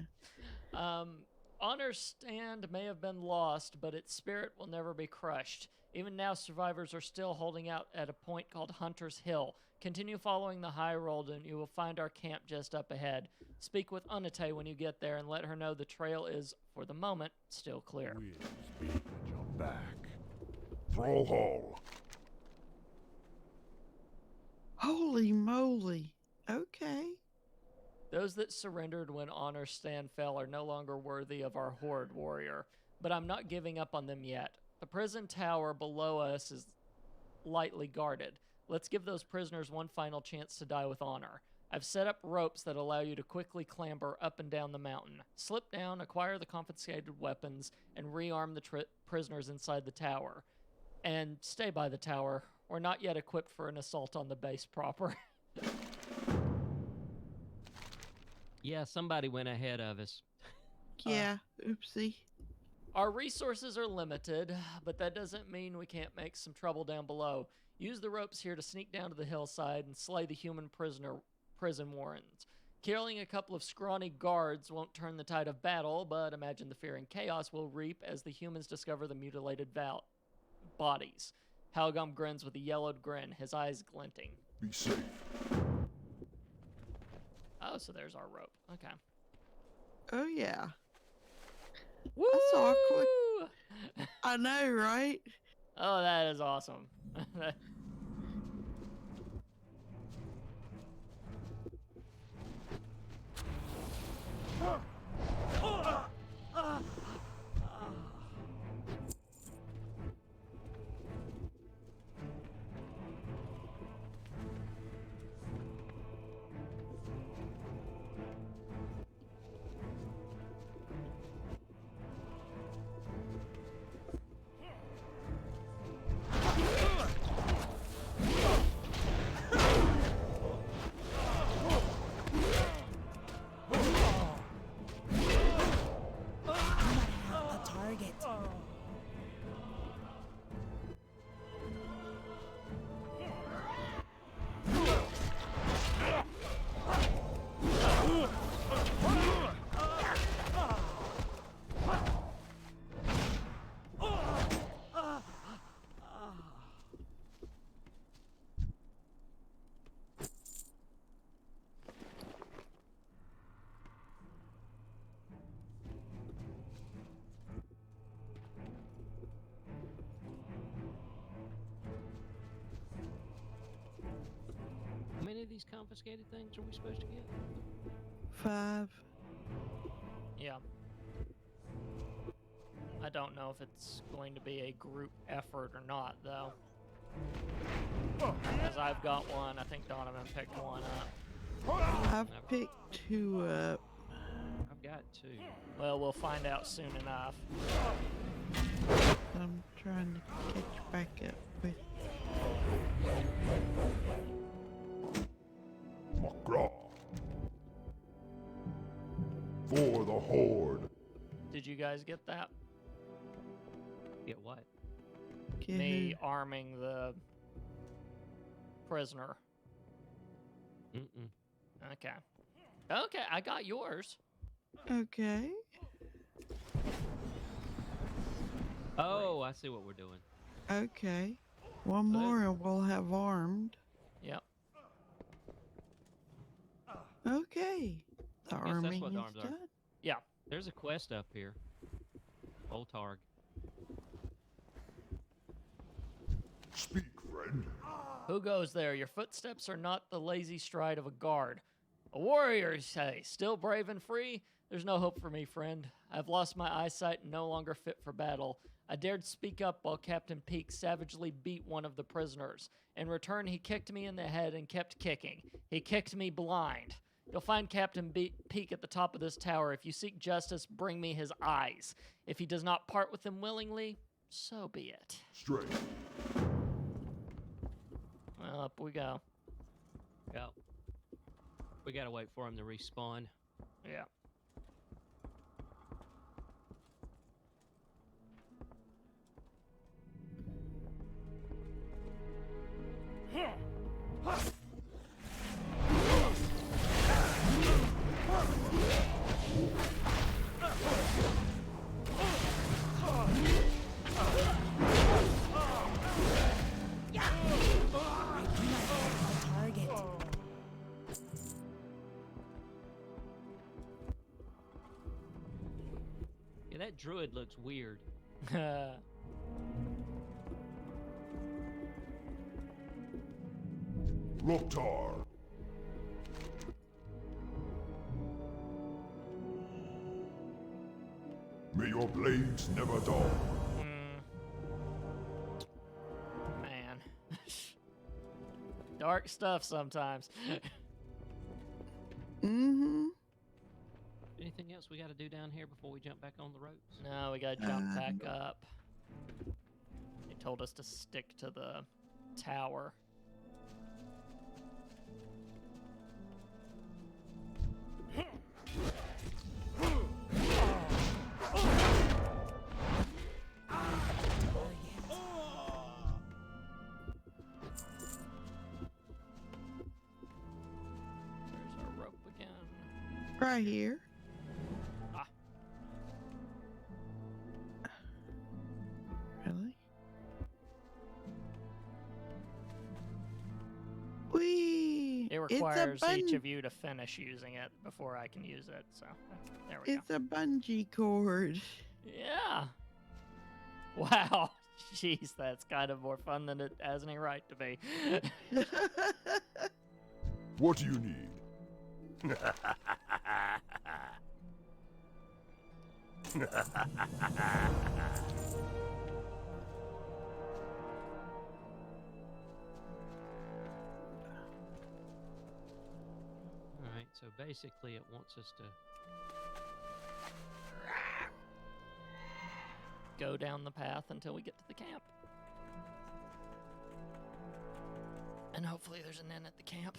S2: how to. Honor's stand may have been lost, but its spirit will never be crushed. Even now, survivors are still holding out at a point called Hunter's Hill. Continue following the high road and you will find our camp just up ahead. Speak with Unate when you get there and let her know the trail is, for the moment, still clear.
S5: We'll speak at your back. Throw hole.
S1: Holy moly. Okay.
S2: Those that surrendered when Honor's stand fell are no longer worthy of our Horde warrior, but I'm not giving up on them yet. The prison tower below us is lightly guarded. Let's give those prisoners one final chance to die with honor. I've set up ropes that allow you to quickly clamber up and down the mountain. Slip down, acquire the confiscated weapons, and rearm the prisoners inside the tower. And stay by the tower. We're not yet equipped for an assault on the base proper.
S3: Yeah, somebody went ahead of us.
S1: Yeah, oopsie.
S2: Our resources are limited, but that doesn't mean we can't make some trouble down below. Use the ropes here to sneak down to the hillside and slay the human prison warrens. Killing a couple of scrawny guards won't turn the tide of battle, but imagine the fear and chaos we'll reap as the humans discover the mutilated bodies. Halgum grins with a yellowed grin, his eyes glinting.
S5: Be safe.
S2: Oh, so there's our rope. Okay.
S1: Oh yeah.
S2: Woo!
S1: That's awkward. I know, right?
S2: Oh, that is awesome.
S4: A target.
S3: How many of these confiscated things are we supposed to get?
S1: 5.
S2: Yeah. I don't know if it's going to be a group effort or not, though. As I've got one, I think Donovan picked one up.
S1: I've picked 2 up.
S3: I've got 2.
S2: Well, we'll find out soon enough.
S1: I'm trying to catch back up with.
S5: Magra. For the Horde.
S2: Did you guys get that?
S3: Get what?
S2: Me arming the prisoner.
S3: Mm-mm.
S2: Okay. Okay, I got yours.
S1: Okay.
S3: Oh, I see what we're doing.
S1: Okay. One more and we'll have armed.
S2: Yep.
S1: Okay. The
S3: I guess that's
S1: arming
S3: what
S1: is
S3: the arms are.
S1: done.
S2: Yeah.
S3: There's a quest up here. Old Targ.
S5: Speak, friend.
S2: Who goes there? Your footsteps are not the lazy stride of a guard. A warrior, you say, still brave and free? There's no hope for me, friend. I've lost my eyesight and no longer fit for battle. I dared speak up while Captain Peak savagely beat one of the prisoners. In return, he kicked me in the head and kept kicking. He kicked me blind. You'll find Captain Peak at the top of this tower. If you seek justice, bring me his eyes. If he does not part with them willingly, so be it.
S5: Straight.
S2: Well, up we go.
S3: Yeah. We gotta wait for him to respawn.
S2: Yeah.
S4: A target.
S3: Yeah, that druid looks weird.
S5: Loktar. May your blades never dull.
S2: Man. Dark stuff sometimes.
S1: Mm-hmm.
S3: Anything else we gotta do down here before we jump back on the ropes?
S2: No, we gotta jump back up. They told us to stick to the tower. There's our rope again.
S1: right here.
S2: Ah.
S1: Really? Whee!
S2: It requires each of you to finish using it before I can use it. So there we go.
S1: It's a bungee cord.
S2: Yeah. Wow. Jeez, that's kind of more fun than it has any right to be.
S5: What do you need?
S3: All right, so basically it wants us to
S2: Go down the path until we get to the camp. And hopefully there's an inn at the camp.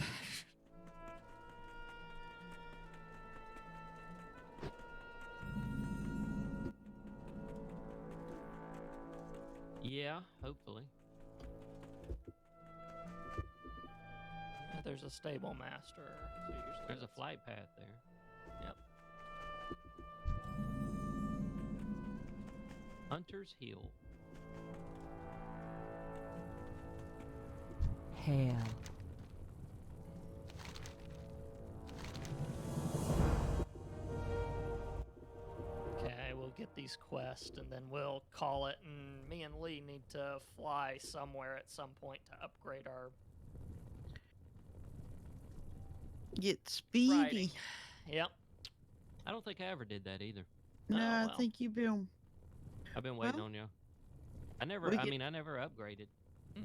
S3: Yeah, hopefully.
S2: Yeah, there's a stable master. So usually
S3: There's a
S2: that's-
S3: flight path there.
S2: Yep.
S3: Hunter's Hill.
S6: Hell.
S2: Okay, we'll get these quests and then we'll call it. And me and Lee need to fly somewhere at some point to upgrade our
S1: Get speedy.
S2: riding. Yep.
S3: I don't think I ever did that either.
S1: No,
S2: Oh,
S1: I
S2: well.
S1: think you've been.
S3: I've been waiting
S1: Well,
S3: on you. I never,
S1: we
S3: I
S1: get-
S3: mean, I never upgraded.
S2: Mm.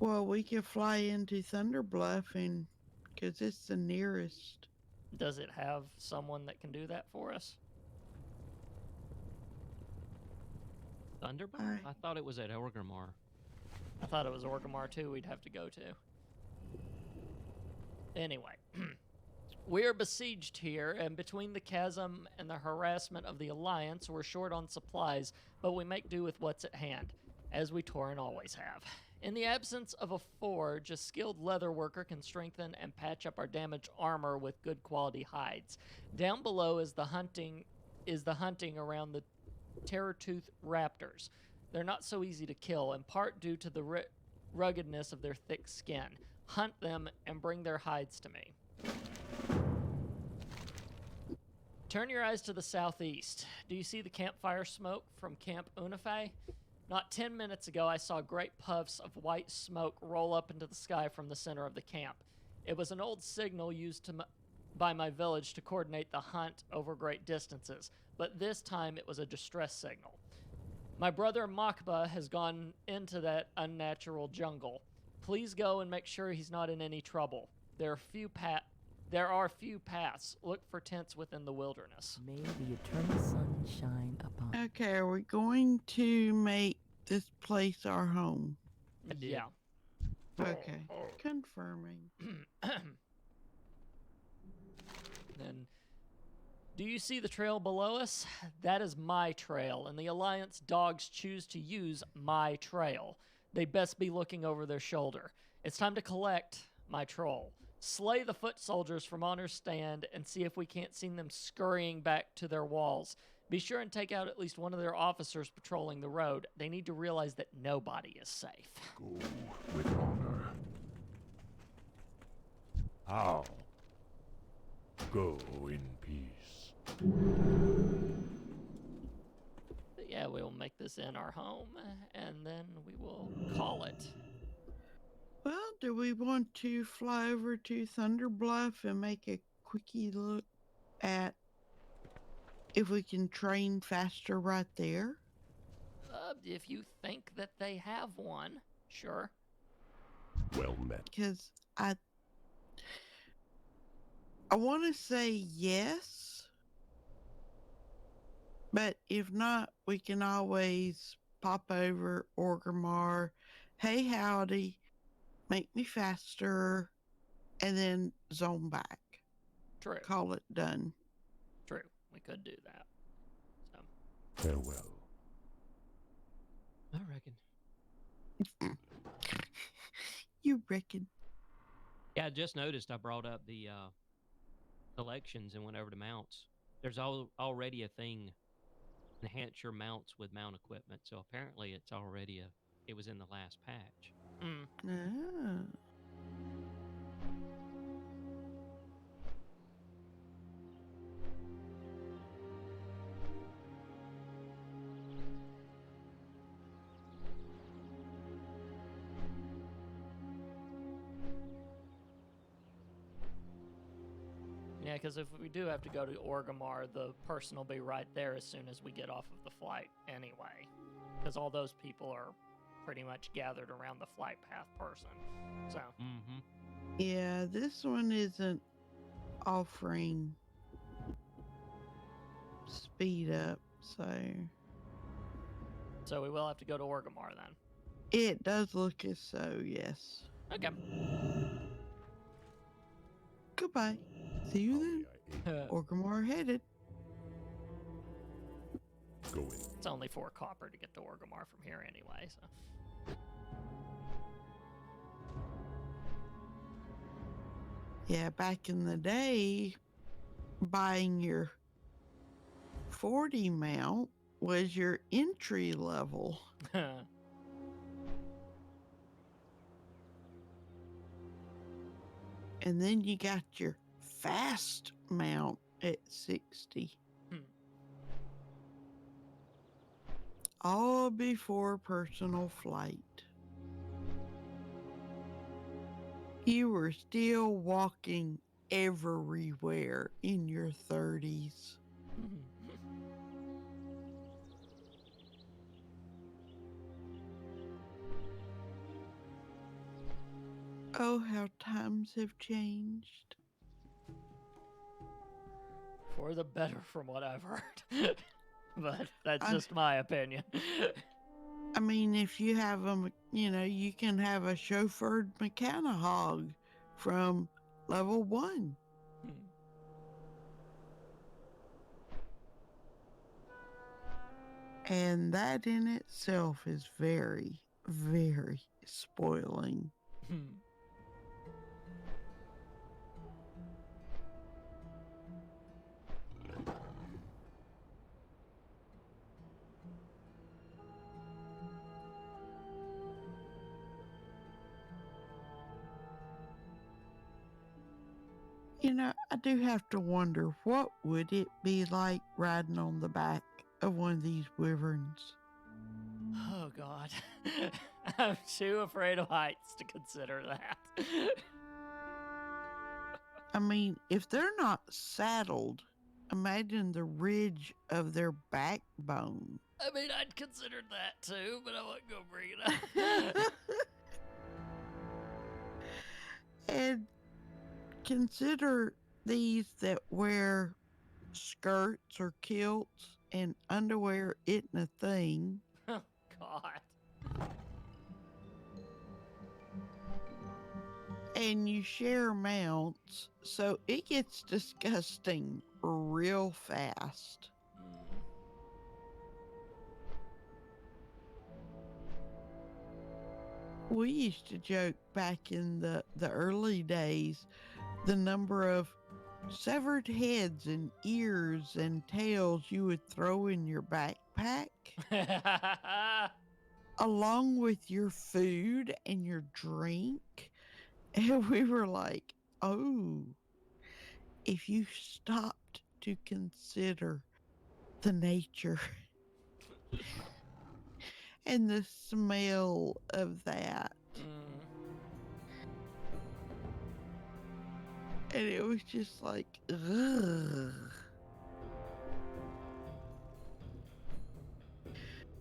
S1: Well, we could fly into Thunder Bluff and, because it's the nearest.
S2: Does it have someone that can do that for us?
S3: Thunderbolt?
S1: I-
S3: I thought it was at Orgrimmar.
S2: I thought it was Orgrimmar too we'd have to go to. Anyway, we are besieged here, and between the chasm and the harassment of the Alliance, we're short on supplies, but we make do with what's at hand, as we Tauren always have. In the absence of a forge, a skilled leather worker can strengthen and patch up our damaged armor with good quality hides. Down below is the hunting around the terror-tooth raptors. They're not so easy to kill, in part due to the ruggedness of their thick skin. Hunt them and bring their hides to me. Turn your eyes to the southeast. Do you see the campfire smoke from Camp Unifay? Not 10 minutes ago, I saw great puffs of white smoke roll up into the sky from the center of the camp. It was an old signal used by my village to coordinate the hunt over great distances, but this time it was a distress signal. My brother Makba has gone into that unnatural jungle. Please go and make sure he's not in any trouble. There are few paths. Look for tents within the wilderness.
S6: May the eternal sun shine upon.
S1: Okay, are we going to make this place our home?
S3: I did.
S2: Yeah.
S1: Okay, confirming.
S2: Then, do you see the trail below us? That is my trail, and the Alliance dogs choose to use my trail. They best be looking over their shoulder. It's time to collect my troll. Slay the foot soldiers from Honor's Stand and see if we can't see them scurrying back to their walls. Be sure and take out at least one of their officers patrolling the road. They need to realize that nobody is safe.
S5: Go with honor. How? Go in peace.
S2: But yeah, we'll make this in our home, and then we will call it.
S1: Well, do we want to fly over to Thunder Bluff and make a quickie look at if we can train faster right there?
S2: If you think that they have one, sure.
S5: Well met.
S1: Because I want to say yes, but if not, we can always pop over Orgrimmar. Hey, howdy, make me faster, and then zone back.
S2: True.
S1: Call it done.
S2: True. We could do that. So,
S5: Farewell.
S3: I reckon.
S1: You reckon?
S3: Yeah, I just noticed I brought up collections and went over to mounts. There's already a thing, enhance your mounts with mount equipment. So apparently it was in the last patch.
S2: Mm.
S1: Ah.
S2: Yeah, because if we do have to go to Orgrimmar, the person will be right there as soon as we get off of the flight anyway. Because all those people are pretty much gathered around the flight path person. So,
S3: Mm-hmm.
S1: Yeah, this one isn't offering speed up,
S2: so we will have to go to Orgrimmar then.
S1: it does look as so, yes.
S2: Okay.
S1: Goodbye. See you then.
S5: How may I aid?
S1: Orgrimmar headed.
S5: Go in.
S2: It's only 4 copper to get to Orgrimmar from here anyway, so.
S1: Yeah, back in the day, buying your 40 mount was your entry level. And then you got your fast mount at 60.
S2: Hmm.
S1: All before personal flight. You were still walking everywhere in your 30s. Oh, how times have changed.
S2: For the better from what I've heard. But that's
S1: I'm-
S2: just my opinion.
S1: I mean, if you have you can have a chauffeured mechanahog from level 1.
S2: Hmm.
S1: And that in itself is very, very spoiling.
S2: Hmm.
S1: I do have to wonder, what would it be like riding on the back of one of these wyverns?
S2: Oh, God. I'm too afraid of heights to consider that.
S1: I mean, if they're not saddled, imagine the ridge of their backbone.
S2: I mean, I'd considered that too, but I wasn't going to bring it up.
S1: And consider these that wear skirts or kilts and underwear isn't a thing.
S2: Oh, God.
S1: And you share mounts, so it gets disgusting real fast.
S2: Mm.
S1: We used to joke back in the early days the number of severed heads and ears and tails you would throw in your backpack, along with your food and your drink. And we were like, oh, if you stopped to consider the nature and the smell of that.
S2: Mm.
S1: And it was just like, ugh.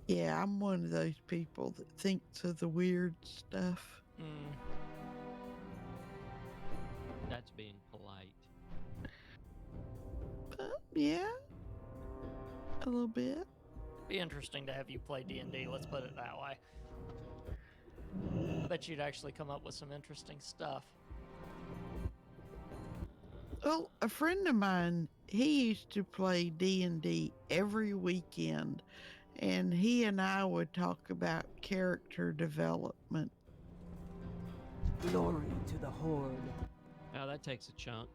S1: Yeah, I'm one of those people that thinks of the weird stuff.
S2: Mm.
S3: That's being polite.
S1: But yeah, a little bit.
S2: Be interesting to have you play D&D, let's put it that way. I bet you'd actually come up with some interesting stuff.
S1: Well, a friend of mine, he used to play D&D every weekend, and he and I would talk about character development.
S6: Glory to the Horde.
S3: Now that takes a chunk.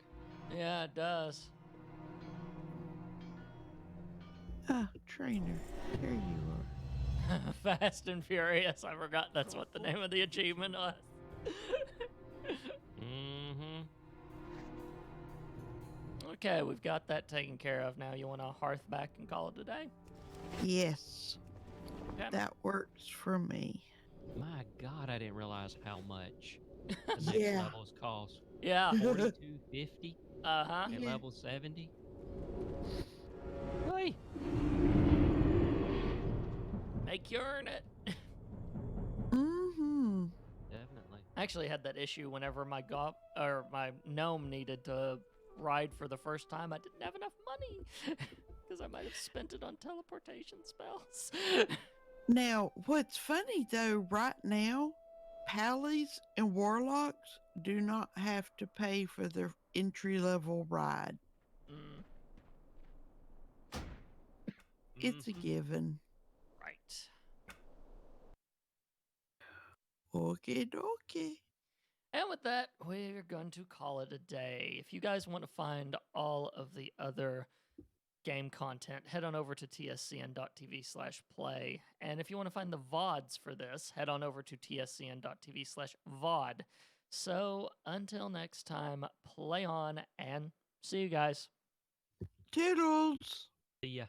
S2: Yeah, it does.
S1: Ah, trainer. There you are.
S2: Fast and Furious. I forgot that's what the name of the achievement was.
S3: Mm-hmm.
S2: Okay, we've got that taken care of. Now you want to hearth back and call it a day?
S1: Yes,
S2: Okay.
S1: that works for me.
S3: My God, I didn't realize how much the next
S1: Yeah.
S3: levels cost.
S2: Yeah.
S3: 42.50
S2: Uh-huh.
S3: at
S1: Yeah.
S3: level 70. Hey.
S2: Make you earn it.
S1: Mm-hmm.
S3: Definitely.
S2: I actually had that issue whenever my my gnome needed to ride for the first time. I didn't have enough money because I might have spent it on teleportation spells.
S1: Now, what's funny though, right now, Pallies and Warlocks do not have to pay for their entry level ride.
S2: Mm,
S1: It's a
S3: Mhm.
S1: given.
S2: right.
S1: Okay, dokie.
S2: And with that, we're going to call it a day. If you guys want to find all of the other game content, head on over to tscn.tv/play. And if you want to find the VODs for this, head on over to tscn.tv/VOD. So until next time, play on and see you guys.
S1: Toodles.
S3: See ya.